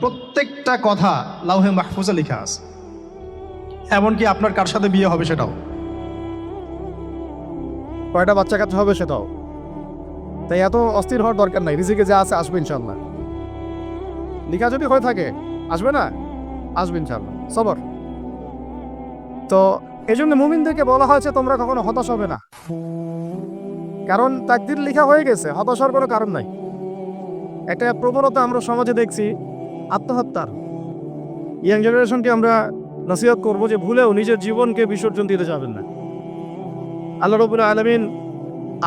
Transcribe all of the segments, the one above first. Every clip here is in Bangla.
প্রত্যেকটা কথা লাউহে মাহফুজে লেখা আছে, এমনকি আপনার কার সাথে বিয়ে হবে সেটাও, কয়টা বাচ্চা কাচ্চা হবে সেটাও। তাই এত অস্থির হওয়ার দরকার নাই, রিজিকে যা আছে আসবে ইনশাল্লাহ। লিখা যদি হয়ে থাকে আসবে না, আসবে ইনশাল্লাহ, সবর। তো এই জন্য মুমিনদেরকে বলা হয়েছে তোমরা কখনো হতাশ হবে না, কারণ তাকদীর লেখা হয়ে গেছে, হতাশার কোনো কারণ নাই। একটা প্রবণতা আমরা সমাজে দেখছি আত্মহত্যার। ইয়াং জেনারেশনকে আমরা নসিহত করবো যে ভুলেও নিজের জীবনকে বিসর্জন দিতে যাবেন না। আল্লাহ রাব্বুল আলামিন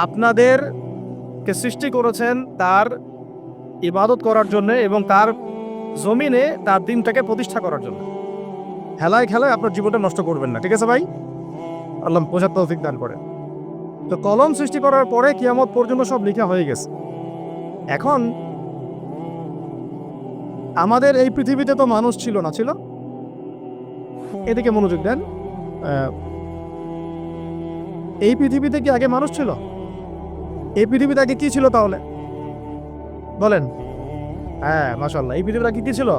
আপনাদেরকে সৃষ্টি করেছেন তার ইবাদত করার জন্য এবং তার জমিনে তার দিনটাকে প্রতিষ্ঠা করার জন্য। হেলায় খেলায় আপনার জীবনটা নষ্ট করবেন না, ঠিক আছে ভাই? আল্লাহ বোঝার তৌফিক দান করে। তো কলম সৃষ্টি করার পরে কিয়ামত পর্যন্ত সব লেখা হয়ে গেছে। এখন আমাদের এই পৃথিবীতে তো মানুষ ছিল না, ছিল? এদিকে মনোযোগ দেন। এই পৃথিবীতে কি আগে মানুষ ছিল? এই পৃথিবীতে আগে কি ছিল তাহলে বলেন? হ্যাঁ, মাশাআল্লাহ, এই পৃথিবীতে আগে কি ছিল?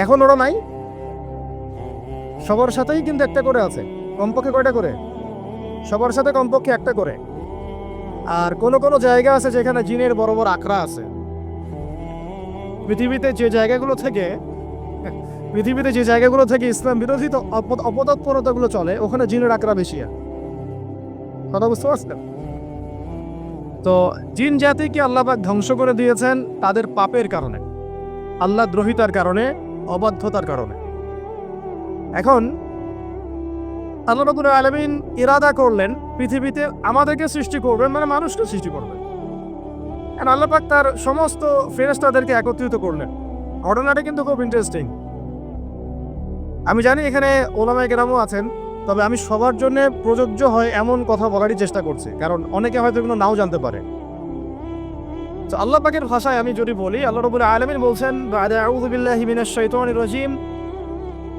এখন ওরা নাই? সবার সাথেই কিন্তু একটা করে আছে, কমপক্ষে কয়টা করে? সবার সাথে কমপক্ষে একটা করে। আর কোন কোন জায়গা আছে যেখানে জিনের বড় বড় আখড়া আছে। পৃথিবীতে যে জায়গাগুলো থেকে ইসলাম বিরোধী অপতৎপরতাগুলো চলে, ওখানে জিনের আখড়া বেশি। কথা বুঝতে পারছেন? তো জিন জাতিকে আল্লাহ পাক ধ্বংস করে দিয়েছেন তাদের পাপের কারণে, আল্লাহ দ্রোহিতার কারণে, অবাধ্যতার কারণে। এখন আল্লাহ রাব্বুল আলামিন ইরাদা করলেন পৃথিবীতে আমাদেরকে সৃষ্টি করবেন, মানে মানুষকে সৃষ্টি করবেন। আর আল্লাহ পাক তার সমস্ত ফেরেশতাদেরকে একত্রিত করলেন। ঘটনাটা কিন্তু খুব ইন্টারেস্টিং। আমি জানি এখানে ওলামায়ে কেরামও আছেন, তবে আমি সবার জন্য প্রযোজ্য হয় এমন কথা বলারই চেষ্টা করছি, কারণ অনেকে হয়তো এগুলো নাও জানতে পারে। তো আল্লাহ পাকের ভাষায় আমি যদি বলি, আল্লাহ রাব্বুল আলামিন বলছেন, বা'দা আউযু বিল্লাহি মিনাশ শাইতানির রাজীম,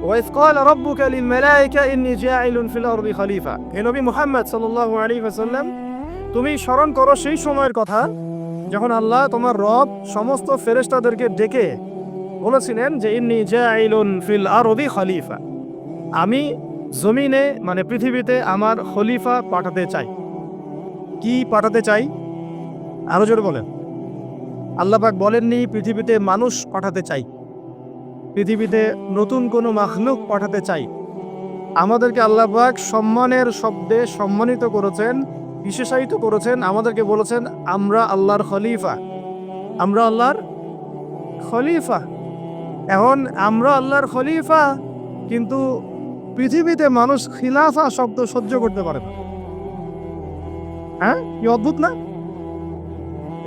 ওয়াইয ক্বালা রাব্বুকা লিল মালায়েকা ইন্নী জাইলুন ফিল আরদি খলিফা। হে নবী মুহাম্মদ সাল্লাল্লাহু আলাইহি ওয়াসাল্লাম, তুমি স্মরণ করো সেই সময়ের কথা যখন আল্লাহ তোমার রব সমস্ত ফেরেশতাদেরকে ডেকে বলেছিলেন যে ইন্নী জাইলুন ফিল আরদি খলিফা, আমি জমিনে মানে পৃথিবীতে আমার খলিফা পাঠাতে চাই। কি পাঠাতে চাই? আরো জোরে বলেন। আল্লাহ পাক বলেননি পৃথিবীতে মানুষ পাঠাতে চাই, পৃথিবীতে নতুন কোনো মাখলুক পাঠাতে চাই। আমাদেরকে আল্লাহ পাক সম্মানের শব্দে সম্মানিত করেছেন, বিশেষায়িত করেছেন, আমাদেরকে বলেছেন আমরা আল্লাহর খলিফা, আমরা আল্লাহর খলিফা। এখন আমরা আল্লাহর খলিফা, কিন্তু পৃথিবীতে মানুষ খিলাফা শব্দ সহ্য করতে পারে না। হ্যাঁ, কি অদ্ভুত না?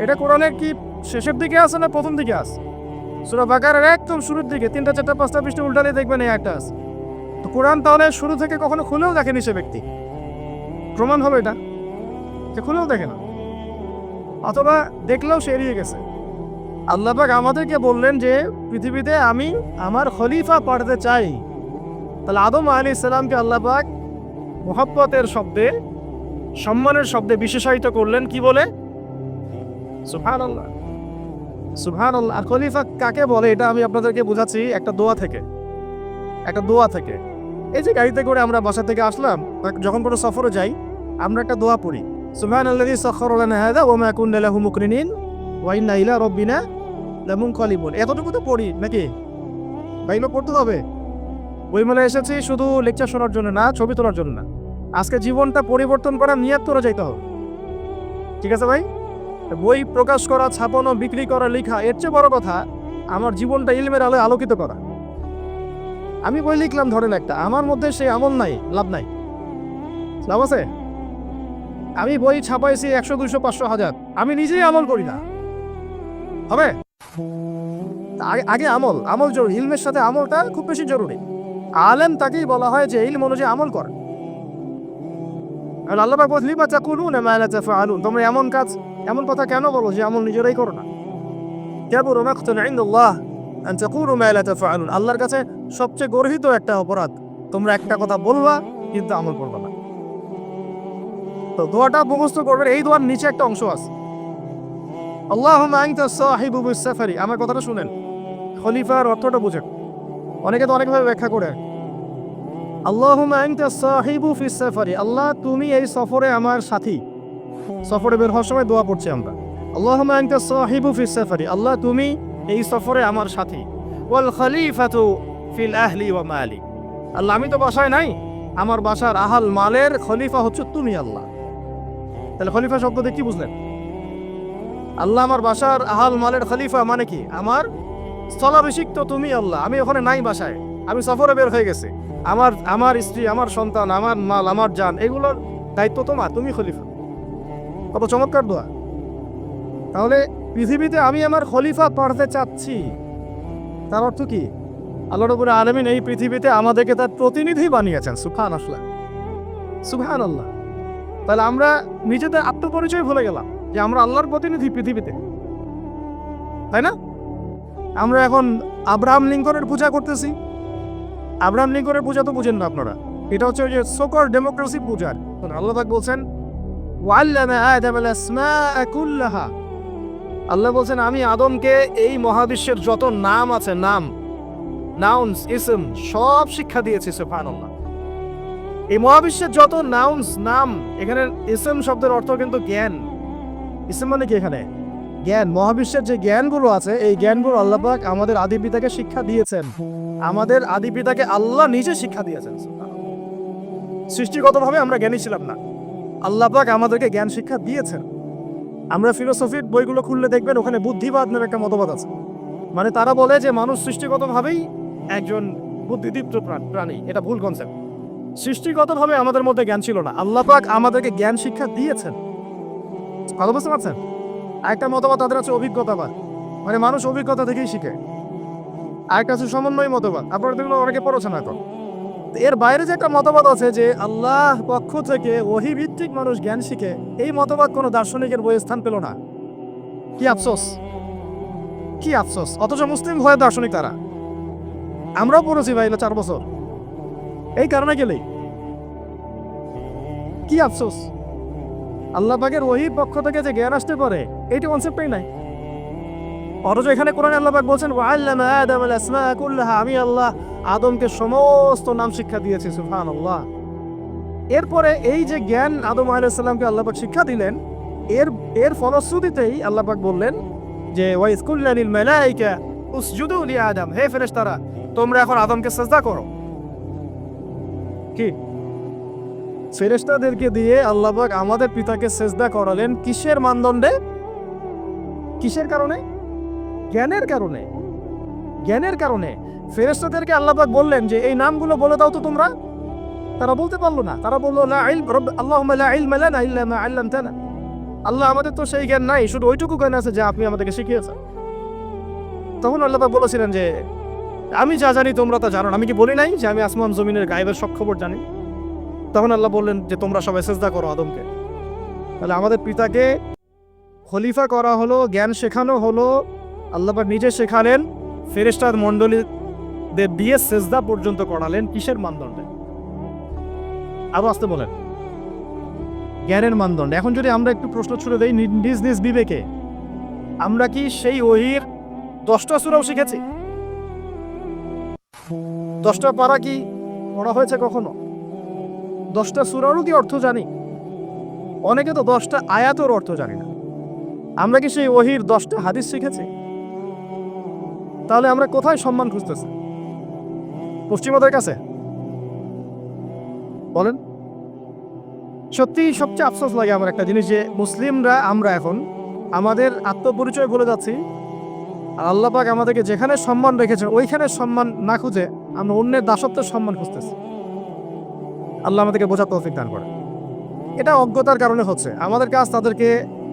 এটা কোরআনের কি শেষের দিকে আছে না প্রথম দিকে আছে? সূরা বাকারার একদম শুরুর দিকে 3টা 4টা 5টা পৃষ্ঠা উল্টালে দেখবেন এই একটা আছে। তো কোরআন তাহলে শুরু থেকে কখনো খুলেও দেখেনি সে ব্যক্তি, প্রমাণ হলো এটা যে খুলেও দেখে না, অথবা দেখলেও সে এড়িয়ে গেছে। আল্লাহ পাক আমাদেরকে বললেন যে পৃথিবীতে আমি আমার খলিফা পাঠাতে চাই। তাহলে আদম আলাইহিস সালামকে আল্লাহ পাক মুহাব্বতের শব্দে, সম্মানের শব্দে বিশেষায়িত করলেন কি বলে? সুবহানাল্লাহ, সুবহানাল্লাহ। আর খলিফা কাকে বলে এটা আমি আপনাদেরকে বোঝাচ্ছি একটা দোয়া থেকে। এই যে গাড়িতে করে আমরা বাসা থেকে আসলাম, যখন কোনো সফরে যাই আমরা একটা দোয়া পড়ি, সুবহানাল্লাযী সাখখারা লানা হাযা ওয়া মা কুন্না লাহু মুকরিনিন ওয়া ইন্না ইলা রাব্বিনা লামুনকালিবুন। এতটুকু তো পড়ি নাকি? বাইলো পড়তে হবে। বইমেলা এসেছি শুধু লেকচার শোনার জন্য না, ছবি তোলার জন্য না। আজকে জীবনটা পরিবর্তন করার নিয়ত করে যাইতে হবে, ঠিক আছে ভাই? বই প্রকাশ করা, ছাপানো, বিক্রি করা, লেখা, এর চেয়ে বড় কথা আমার জীবনটা ইলমের আলোয় আলোকিত করা। আমি বই লিখলাম ধরেন একটা, আমার মধ্যে সেই আমল নাই, লাভ নাই, লাভ আছে? আমি বই ছাপাইছি 100, 200, 500, 1000, আমি নিজেই আমল করি না, হবে? আগে আমল জরুরি। ইলমের সাথে আমলটা খুব বেশি জরুরি। আলেম তাকেই বলা হয় যে ইলম অনুযায়ী আমল করে। আল্লাহ পাক বলেন লিমা তাকুলুনা মা লা তাফআলুন, তোমরা এমন কথা কেন বলো যে আমল নিজেরাই করো না? কাবুরা মাকতান ইনদাল্লাহ আন তাকুলু মা লা তাফআলুন, আল্লাহর কাছে সবচেয়ে গর্হিত একটা অপরাধ তোমরা একটা কথা বলবা কিন্তু আমল করবে না। তো দোয়াটা মুখস্থ করবেন। এই দোয়ার নিচে একটা অংশ আছে, আল্লাহুম্মা আনতা সাহিবু বিস সাফারি। আমার কথাটা শুনেন, খলিফার অর্থটা বুঝেন। অনেকে তো অনেকভাবে ব্যাখ্যা করে। আল্লাহুম্মা আনতা সাহিবু ফিস সাফারি, আল্লাহ তুমি এই সফরে আমার সাথী। সফরে বের হওয়ার সময় দোয়া পড়ছি আমরা, আল্লাহুম্মা আনতা সাহিবু ফিস সাফারি, আল্লাহ তুমি এই সফরে আমার সাথী। ওয়াল খলিফাতু ফিল আহলি ওয়া মালি, আল্লাহ আমি তো বাসায় নাই, আমার বাসার আহাল মালের খলিফা হচ্ছে তুমি আল্লাহ। তাহলে খলিফা শব্দতে কি বুঝলেন? আল্লাহ আমার বাসার আহাল মালের খলিফা মানে কি? আমার স্থলাভিষিক্ত তুমি আল্লাহ, আমি ওখানে নাই বাসায়, আমি সফরে বের হয়ে গেছি, আমার স্ত্রী, আমার সন্তান, আমার মাল, আমার জান, এগুলোর দায়িত্ব তোমার, তুমি খলিফা। কত চমৎকার দোয়া। তাহলে পৃথিবীতে আমি আমার খলিফা পাঠাতে চাচ্ছি, তার অর্থ কি? আল্লাহ রাব্বুল আলামিন এই পৃথিবীতে আমাদেরকে তার প্রতিনিধি বানিয়েছেন। সুবহানাল্লাহ, সুবহানাল্লাহ। তাহলে আমরা নিজেদের আত্মপরিচয় ভুলে গেলাম যে আমরা আল্লাহর প্রতিনিধি পৃথিবীতে, তাই না? আমরা এখন আব্রাহাম লিঙ্কনের পূজা করতেছি। আব্রাহাম লিঙ্কনের পূজা তো বুঝেন না আপনারা, এটা হচ্ছে ওই যে সোকর ডেমোক্রেসি পূজার। আল্লাহ পাক বলছেন ওয়াল্লামা আদামাল আসমাআ কুল্লাহা, আল্লাহ বলছেন আমি আদমকে এই মহাবিশ্বের যত নাম আছে, নাম, নাউন্স, ইসম সব শিক্ষা দিয়েছি। সুবহানাল্লাহ। এই মহাবিশ্বের যত নাউন্স, নাম, এখানে ইসম শব্দের অর্থ কিন্তু জ্ঞান। ইসম মানে কি? এখানে জ্ঞান। মহাবিশ্বের যে জ্ঞানগুলো আছে, এই জ্ঞানগুলো আল্লাহ পাক আমাদের আদি পিতাকে শিক্ষা দিয়েছেন। আমাদের আদি পিতাকে আল্লাহ নিজে শিক্ষা দিয়েছেন। সৃষ্টিগতভাবে আমরা জ্ঞানী ছিলাম না, আল্লাহ পাক আমাদেরকে জ্ঞান শিক্ষা দিয়েছেন। আমরা ফিলোসফির বইগুলো খুললে দেখবেন ওখানে বুদ্ধিবাদ নামে একটা মতবাদ আছে। মানে তারা বলে যে মানুষ সৃষ্টিগতভাবেই একজন বুদ্ধিদীপ্ত প্রাণী। এটা ভুল কনসেপ্ট। সৃষ্টিগতভাবে আমাদের মধ্যে জ্ঞান ছিল না, আল্লাহ পাক আমাদেরকে জ্ঞান শিক্ষা দিয়েছেন। কথা বুঝতে পারছেন? একটা মতবাদ তাদের আছে অভিজ্ঞতাবাদ, মানে মানুষ অভিজ্ঞতা থেকেই শিখে। আরেকটা আছে সমন্বয় মতবাদ, আপনারা দেখলো অনেকে পড়েছেন এখন। এর বাইরে যে একটা মতবাদ আছে যে আল্লাহ পক্ষ থেকে ওহী ভিত্তিক মানুষ জ্ঞান শিখে, এই মতবাদ কোনো দার্শনিকের বইয়ে স্থান পেল না। কি আফসোস, কি আফসোস। অথচ মুসলিম হয়ে দার্শনিক তারা। আমরাও পড়েছি ভাই 4 বছর এই কারণে গেলেই। কি আফসোস, আল্লাহ পাকের ওহীর পক্ষ থেকে যে জ্ঞান আসতে পারে এইটা কনসেপ্টই নাই। অথচ এখানে কোরআনে আল্লাহ পাক বলছেন ওয়াল্লামা আদামাল আসমাআ কুল্লাহা, আমি আল্লাহ আদমকে সমস্ত নাম শিক্ষা দিয়েছি। সুবহানাল্লাহ। এরপরে এই যে জ্ঞান আদম আলাইহিস সালামকে আল্লাহ পাক শিক্ষা দিলেন, এর ফলশ্রুতিতেই আল্লাহ পাক বললেন যে ওয়াইজ কুল্লা লিল মালাইকা উসজুদু লি আদম, হে ফেরেশতারা তোমরা এখন আদমকে সিজদা করো। কি ফেরেশতাদেরকে দিয়ে আল্লাহ পাক আমাদের পিতাকে সিজদা করালেন কিসের মানদণ্ডে? কিসের কারণে? জ্ঞানের কারণে। জ্ঞানের কারণে ফেরেশতাদেরকে আল্লাহ পাক বললেন যে এই নামগুলো বলে দাও তো তোমরা। তারা বলতে পারলো না, তারা বললো লা ইলম আল্লাহুম্মা লা ইলমা লানা ইল্লা মা আল্লামতানা, আল্লাহ আমাদের তো সেই জ্ঞান নাই, শুধু ওইটুকু জ্ঞান আছে যা আপনি আমাদেরকে শিখিয়েছেন। তখন আল্লাহ পাক বলেছিলেন যে আমি যা জানি তোমরা তা জানো না, আমি কি বলি নাই যে আমি আসমান জমিনের গায়েবের সব খবর জানি? তখন আল্লাহ বললেন যে তোমরা সবাই সিজদা করো আদমকে। তাহলে আমাদের পিতাকে খলিফা করা হলো, জ্ঞান শেখানো হলো, আল্লাহ পাক নিজে শেখালেন, ফেরেশতার মণ্ডলীদের দিয়ে সিজদা পর্যন্ত করালেন। কিসের মানদণ্ডে? আরো আসতে বলেন, জ্ঞানের মানদণ্ডে। এখন যদি আমরা একটু প্রশ্ন ছুড়ে দেই নিজ নিজ বিবেকে, আমরা কি সেই ওহীর 10টা সূরাও শিখেছি? 10টা পারা কি পড়া হয়েছে কখনো? 10টা সূরারও কি অর্থ জানি? অনেকে তো 10টা আয়াতের অর্থ জানি না। আমরা কি সেই ওহীর 10টা হাদিস শিখেছি? তাহলে আমরা কোথায় সম্মান খুঁজতেছি? পশ্চিমাদের কাছে? বলেন। সত্যি সবচেয়ে আফসোস লাগে আমার একটা জিনিস, যে মুসলিমরা আমরা এখন আমাদের আত্মপরিচয় ভুলে যাচ্ছি, আর আল্লাহ পাক আমাদেরকে যেখানে সম্মান রেখেছেন ওইখানে সম্মান না খুঁজে আমরা অন্যের দাসত্বের সম্মান খুঁজতেছি। আল্লাহ আমাদেরকে বোঝার তৌফিক দান করে। এটা অজ্ঞতার কারণে হচ্ছে। আমাদের কাজ তাদেরকে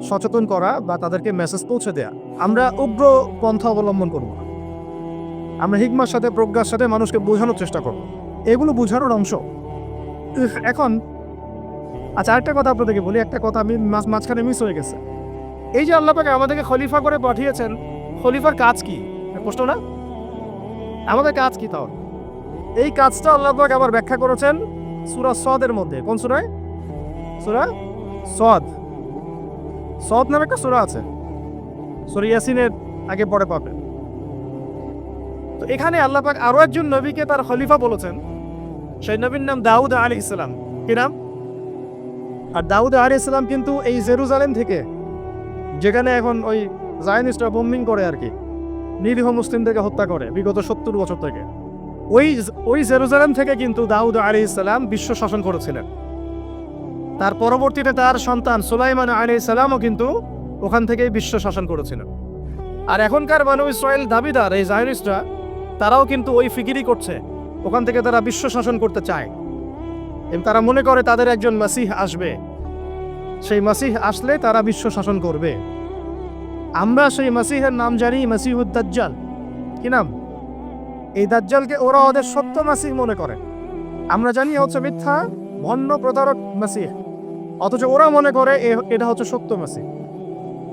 সচেতন করা বা তাদেরকে মেসেজ পৌঁছে দেয়া। আমরা উগ্র পন্থা অবলম্বন করব না, আমরা হিকমার সাথে, প্রজ্ঞার সাথে মানুষকে বোঝানোর চেষ্টা করব। এগুলো বোঝানোর অংশ। এখন আচ্ছা, আরেকটা কথা আপনাদেরকে বলি, একটা কথা আমি মাঝখানে মিস হয়ে গেছে। এই যে আল্লাহ পাক আমাদেরকে খলিফা করে পাঠিয়েছেন, খলিফার কাজ কি? প্রশ্ন না? আমাদের কাজ কি তাও? এই কাজটা আল্লাহ পাক আবার ব্যাখ্যা করেছেন সূরা সদের মধ্যে। কোন সূরায়? সূরা সদ। সদ নামে একটা সূরা আছে, সূরা ইয়াসিনের আগে পরে পাবেন। তো এখানে আল্লাহ পাক আরো একজন নবীকে তার খলিফা বলেছেন, সেই নবীর নাম দাউদ আলাইহিস সালাম। কি নাম? আর দাউদ আলাইহিস সালাম কিন্তু এই জেরুজালেম থেকে, যেখানে এখন ওই জায়নিস্টরা বোম্বিং করে আর কি, নিরীহ মুসলিমদেরকে হত্যা করে বিগত 70 বছর থেকে, ওই জেরুজালেম থেকে কিন্তু দাউদ আলাইহিস সালাম বিশ্ব শাসন করেছিলেন। তার পরবর্তীতে তার সন্তান সুলাইমান আলাইহিস সালামও কিন্তু ওখান থেকেই বিশ্ব শাসন করেছিলেন। আর এখনকার বনু ইসরাইল দাবিদার এই জায়নিস্টরা, তারাও কিন্তু ওই ফিকিরই করছে, ওখান থেকে তারা বিশ্ব শাসন করতে চায় এবং তারা মনে করে তাদের একজন মাসিহ আসবে, সেই মাসিহ আসলে তারা বিশ্ব শাসন করবে। আমরা সেই মাসিহের নাম জানি মাসিহুদ দাজ্জাল। কি নাম? এই দাজ্জালকে ওরা ওদের সত্য মাসিহ মনে করে, আমরা জানি হচ্ছে মিথ্যা ভণ্ড প্রতারক মাসিহ, অথচ ওরা মনে করে এটা হচ্ছে সত্য মাসিহ।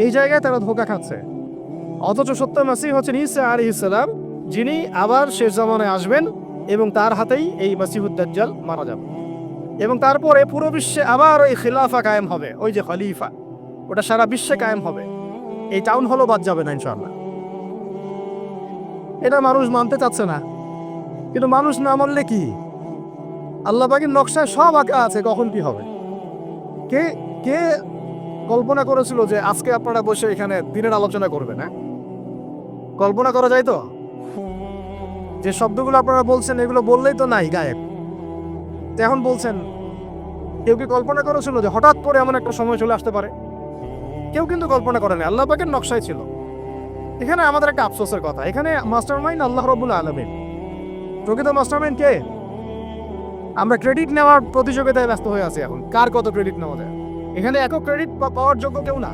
এই জায়গায় তারা ধোঁকা খাচ্ছে। অথচ সত্য মাসিহ হচ্ছেন ঈসা আলাইহিস সালাম, যিনি আবার শেষ জামানায় আসবেন এবং তার হাতেই এই মাসিহুদ দাজ্জাল মারা যাবে এবং তারপরে পুরো বিশ্বে আবার ওই খিলাফা কায়েম হবে, ওই যে খলিফা, ওটা সারা বিশ্বে কায়েম হবে। এই টাউন হলও বাদ যাবে না ইনশাআল্লাহ। এটা মানুষ মানতে চাচ্ছে না, কিন্তু মানুষ না মানলে কি, আল্লাহ পাকের নকশায় সব আঁকা আছে কখন কি হবে। কে কে কল্পনা করেছিল যে আজকে আপনারা বসে এখানে দিনের আলোচনা করবেন? হ্যাঁ, কল্পনা করা যায় তো? যে শব্দগুলো আপনারা বলছেন এগুলো বললেই তো নাই গায়েব, তো এখন বলছেন। কেউ কি কল্পনা করেছিল যে হঠাৎ করে এমন একটা সময় চলে আসতে পারে? কেউ কিন্তু কল্পনা করেনি, আল্লাহ পাকের নকশায় ছিল। এখানে আমাদের একটা আফসোসের কথা, এখানে মাস্টারমাইন্ড আল্লাহ রাব্বুল আলামিন। প্রকৃত মাস্টারমাইন্ড কে? আমরা ক্রেডিট নেওয়ার প্রতিযোগিতায় ব্যস্ত হয়ে আছি এখন, কার কত ক্রেডিট নেওয়া যায়। এখানে একক ক্রেডিট পাওয়ার যোগ্য কেউ না,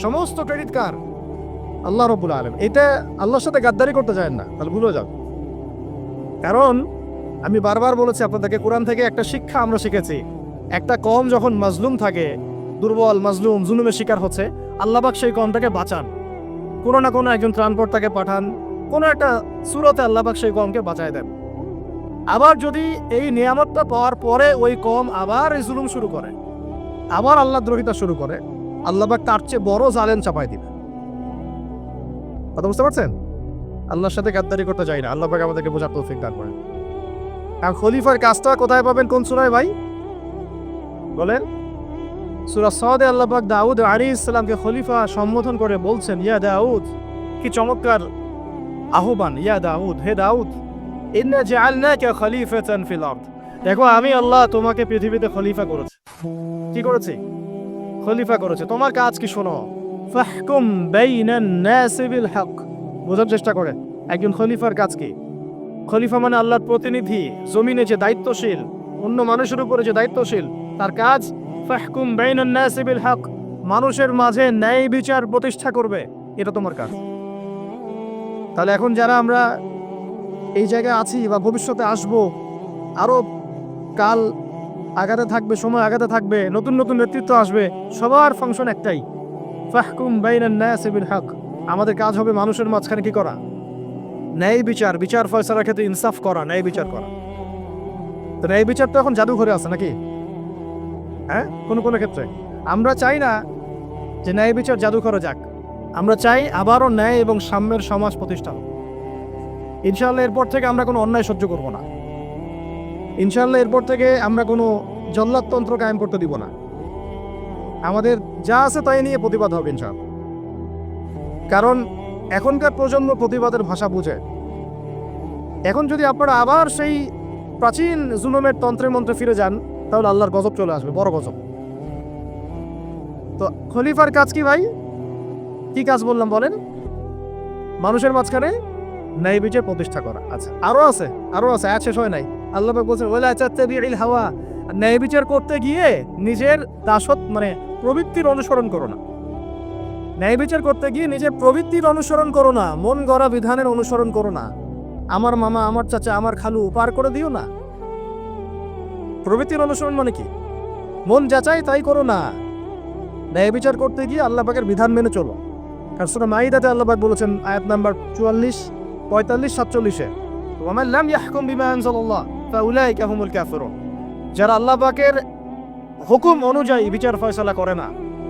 সমস্ত ক্রেডিট কার? আল্লাহ রাব্বুল আলামিন। এটা আল্লাহর সাথে গাদ্দারি করতে চায় না, তাহলে ভুলে যাও। কারণ আমি বারবার বলেছি আপনাদেরকে, কোরআন থেকে একটা শিক্ষা আমরা শিখেছি, একটা কওম যখন মাজলুম থাকে, দুর্বল মাজলুম জুলুমের শিকার হচ্ছে, আল্লাহ পাক সেই কওমটাকে বাঁচান, কোনো না কোনো একজন ত্রাণকর্তাকে পাঠান, কোনো একটা সূরাতে আল্লাহ পাক সেই কওমকে বাঁচায় দেন। আবার যদি এই নিয়ামতটা পাওয়ার পরে ওই কওম আবার এই জুলুম শুরু করে, আবার আল্লাহ দ্রোহিতা শুরু করে, আল্লাহ পাক তার চেয়ে বড় জালেম চাপায় দিবে। কথা বুঝতে পারছেন? আল্লাহর সাথে গাদ্দারি করতে চাই না, আল্লাহ পাক আমাদেরকে বোঝার তৌফিক দান করেন। আর খলিফার কাজটা কোথায় পাবেন, কোন সূরায় ভাই বলেন? সূরা সাদে আল্লাহ পাক দাউদ আলাইহিস সালামকে খলিফা সম্বোধন করে বলছেন, ইয়া দাউদ, কি চমৎকার আহ্বান, ইয়া দাউদ, হে দাউদ, ইন্না জাআলনাকা খলিফাতান ফিল আরদ। দেখো আমি আল্লাহ তোমাকে পৃথিবীতে খলিফা করেছি। কি করেছি? খলিফা করেছে। তোমার কাজ কি শোনো, ফাহকুম বাইনান নাসি বিল হক। বোঝার চেষ্টা করে একজন খলিফার কাজ কি। খলিফা মানে আল্লাহর প্রতিনিধি, জমিনে যে দায়িত্বশীল, অন্য মানুষের উপরে যে দায়িত্বশীল, তার কাজ ফাহকুম বাইনান নাসি বিল হক, মানুষের মাঝে ন্যায় বিচার প্রতিষ্ঠা করবে, এটা তোমার কাজ। তাহলে এখন যারা আমরা এই জায়গায় আছি বা ভবিষ্যতে আসব, আরো কাল আগাতে থাকবে, সময় আগাতে থাকবে, নতুন নতুন নেতৃত্ব আসবে, সবার ফাংশন একটাই, ফাহকুম বাইনান নাসি বিল হক। আমাদের কাজ হবে মানুষের মাঝখানে কি করা? ন্যায় বিচার, বিচার ফয়সালার ক্ষেত্রে ইনসাফ করা, ন্যায় বিচার করা। তো ন্যায় বিচার তো এখন জাদুঘরে আছে নাকি? হ্যাঁ, কোনো কোনো ক্ষেত্রে আমরা চাই না যে ন্যায় বিচার জাদুঘরে যাক, আমরা চাই আবারও ন্যায় এবং সাম্যের সমাজ প্রতিষ্ঠা হোক। ইনশাআল্লাহ এরপর থেকে আমরা কোনো অন্যায় সহ্য করব না। ইনশাআল্লাহ এরপর থেকে আমরা কোনো জল্লাদতন্ত্র কায়েম করতে দিব না। আমাদের যা আছে তাই নিয়ে প্রতিবাদ হবে ইনশাআল্লাহ। কারণ এখনকার প্রজন্ম প্রতিবাদের ভাষা বুঝে। এখন যদি আপনারা আবার সেই প্রাচীন জুলুমের তন্ত্রে মন্ত্রে ফিরে যান, তাহলে আল্লাহর গজব চলে আসবে, বড় গজব। তো খলিফার কাজ কি ভাই? কি কাজ বললাম বলেন? মানুষের মাঝখানে ন্যায় বিচার প্রতিষ্ঠা করা। আচ্ছা, আরো আছে, আয়াত শেষ হয় নাই। আল্লাহ পাক বলছেন, ওয়ালা তাত্তাবিউল হাওয়া, ন্যায় বিচার করতে গিয়ে নিজের দাসত মানে প্রবৃত্তির অনুসরণ করো না। ন্যায় বিচার করতে গিয়ে নিজের প্রবৃত্তির অনুসরণ করো না, মন গড়া বিধানের অনুসরণ করো না। আমার মামা, আমার চাচা, আমার খালু পার করে দিও না। প্রবৃত্তির অনুসরণ মানে কি? মন যাচাই তাই করো না। ন্যায় বিচার করতে গিয়ে আল্লাহ পাকের বিধান মেনে চলো। কারণ সূরা মাইদাতে আল্লাহ পাক বলেছেন আয়াত নাম্বার 44, 45, 47-এ, ওয়া মান লাম ইয়াহকুম বিমা আনজালাল্লাহ ফাউলাইকা হুমুল কাফিরুন। যারা আল্লাহ পাকের হুকুম অনুযায়ী বিচার ফয়সালা করে না,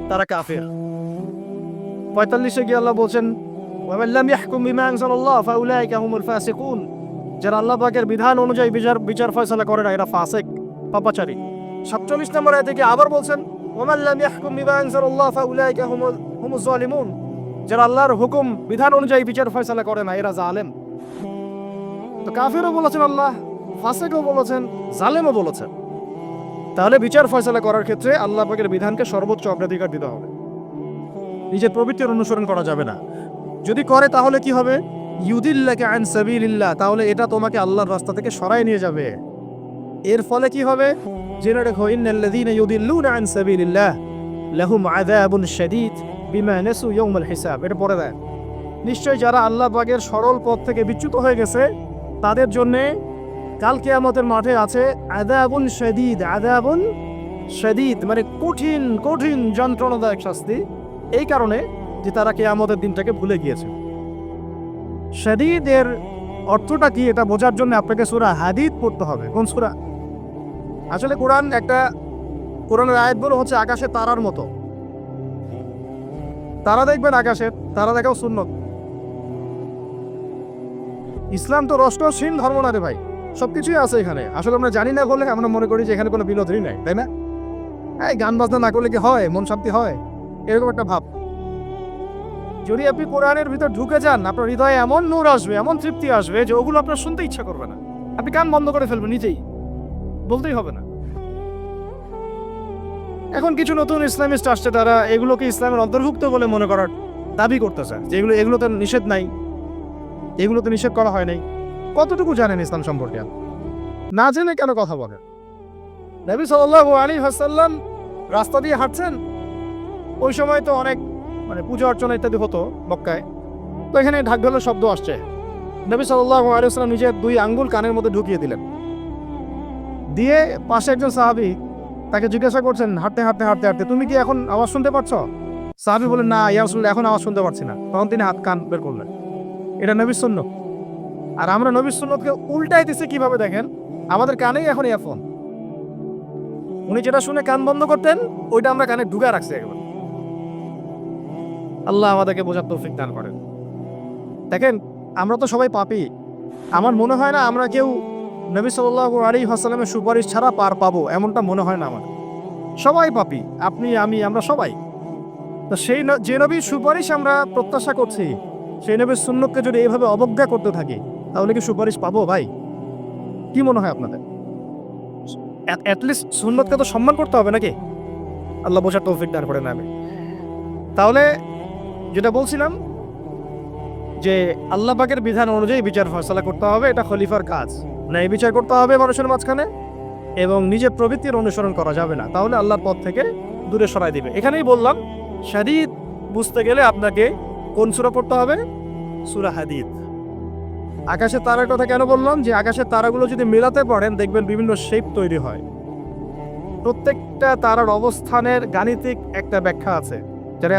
তারা কাফের। 45-এ গিয়ে আল্লাহ বলছেন, ওয়ামান লাম ইয়াহকুম বিমা আনজালাল্লাহ ফাউলাইকা হুমুল ফাসিকুন, যারা আল্লাহ পাকের বিধান অনুযায়ী বিচার ফয়সালা করে না এরা ফাসিক, পাপাচারী। 47 নম্বর আয়াতে কি আবার বলছেন ওয়ামান লাম ইয়াহকুম বিমা আনজালাল্লাহ ফাউলাইকা হুমুজ জালিমুন, যারা আল্লাহর হুকুম বিধান অনুযায়ী বিচার ফয়সালা করে না এরা জালেম। তো কাফিরও বলেছেন আল্লাহ, ফাসিকও বলেছেন, জালেমও বলেছেন। তাহলে বিচার ফয়সালা করার ক্ষেত্রে আল্লাহ পাকের বিধানকে সর্বোচ্চ অগ্রাধিকার দিতে হবে, নিজের প্রবৃত্তির অনুসরণ করা যাবে না। যদি করে তাহলে কি হবে? ইউদিল্লাকা আন সাবিলিল্লাহ, তাহলে এটা তোমাকে আল্লাহর রাস্তা থেকে সরায় নিয়ে যাবে। এর ফলে কি হবে? জেনে রেখো, ইন্নাল্লাযীনা ইউদিল্লুনা আন সাবিলিল্লাহ লাহুম আযাবুন শাদীদ বিমা নাসু ইয়াউমাল হিসাব। এটা পড়ে দেয়, নিশ্চয় যারা আল্লাহ পাকের সরল পথ থেকে বিচ্যুত হয়ে গেছে তাদের জন্য কাল কিয়ামতের মাঠে আছে আযাবুন শাদীদ। আযাবুন শাদীদ মানে কঠিন কঠিন যন্ত্রণাদায়ক শাস্তি, এই কারণে যে তারা কিয়ামতের দিনটাকে ভুলে গিয়েছে। শাদীদের অর্থটা কি এটা বোঝার জন্য আপনাকে সূরা হাদীদ পড়তে হবে। কোন সূরা? আসলে কোরআনের আয়াতগুলো হচ্ছে আকাশের তারার মতো। তারা দেখবেন আকাশের, তারা দেখাও সুন্নত। ইসলাম তো রসহীন ধর্ম না রে ভাই, সবকিছুই আছে এখানে। আসলে আমরা জানি না বলে আমরা মনে করি যে এখানে কোনো বিনোদনই নাই, তাই না? এই গান বাজনা না করলে কি হয়, মন শান্তি হয়, এরকম একটা ভাব। যদি আপনি কোরআনের ভিতর ঢুকে যান, আপনার হৃদয়ে এমন নূর আসবে, এমন তৃপ্তি আসবে যে ওগুলো আপনার শুনতে ইচ্ছা করবে না, আপনি কান বন্ধ করে ফেলবেন, নিজেই বলতেই হবে না। এখন কিছু নতুন ইসলামিস্ট আসছে, তারা এগুলোকে ইসলামের অন্তর্ভুক্ত বলে মনে করার দাবি করতেছে, যে এগুলোতে নিষেধ নাই, এগুলোতে নিষেধ করা হয় নাই। কতটুকু জানেন ইসলাম সম্পর্কে? না জেনে কেন কথা বলেন? নবী সাল্লাল্লাহু আলাইহি ওয়াসাল্লাম রাস্তা দিয়ে হাঁটছেন, ওই সময় তো অনেক পূজা অর্চনা ইত্যাদি হতো মক্কায়। তো এখানে ঢাক ঢোলের শব্দ আসছে, নবী সাল্লাল্লাহু আলাইহি ওয়াসাল্লাম নিজের 2 আঙ্গুল কানের মধ্যে ঢুকিয়ে দিলেন, দিয়ে পাশে একজন সাহাবী তাকে জিজ্ঞাসা করছেন হাঁটতে হাঁটতে হাঁটতে হাঁটতে, তুমি কি এখন আওয়াজ শুনতে পাচ্ছ? সাহাবী বলেন, না ইয়া রাসূলুল্লাহ, এখন আওয়াজ শুনতে পাচ্ছি না। তখন তিনি হাত কান বের করলেন। এটা নবীর সুন্নাত। আর আমরা নবীর সুন্নাতকে উল্টাইতেছি কিভাবে দেখেন, আমাদের কানেই এখন ইয়ারফোন। উনি যেটা শুনে কান বন্ধ করতেন ওইটা আমরা কানে ঢুকা রাখছি একবার। আল্লাহ আমাদেরকে বোঝার তৌফিক দান করেন। দেখেন, আমরা তো সবাই পাপী। আমার মনে হয় না আমরা কেউ নবী সাল্লাল্লাহু আলাইহি ওয়াসাল্লামের সুপারিশ ছাড়া পার পাবো, এমনটা মনে হয় না আমার। সবাই পাপী, আপনি আমি আমরা সবাই। তো যে নবীর সুপারিশ আমরা প্রত্যাশা করছি, সেই নবীর সুন্নতকে যদি এইভাবে অবজ্ঞা করতে থাকি, তাহলে কি সুপারিশ পাবো ভাই? কি মনে হয় আপনাদের? অ্যাটলিস্ট সুন্নতকে তো সম্মান করতে হবে নাকি? আল্লাহ বোঝার তৌফিক দান করেন। আমি তাহলে যেটা বলছিলাম যে আল্লাহ পাকের বিধান অনুযায়ী বিচার ফয়সালা করতে হবে, এটা খলিফার কাজ। ন্যায় বিচার করতে হবে মানুষের মাঝখানে, এবং নিজের প্রবৃত্তির অনুসরণ করা যাবে না, তাহলে আল্লাহর পথ থেকে দূরে সরাই দিবে। এখানেই বললাম, শাদীদ বুঝতে গেলে আপনাকে কোন সূরা পড়তে হবে? সূরা হাদীদ। আকাশের তারার কথা কেন বললাম? যে আকাশের তারাগুলো যদি মেলাতে পারেন দেখবেন বিভিন্ন শেপ তৈরি হয়। প্রত্যেকটা তারার অবস্থানের গাণিতিক একটা ব্যাখ্যা আছে। যারা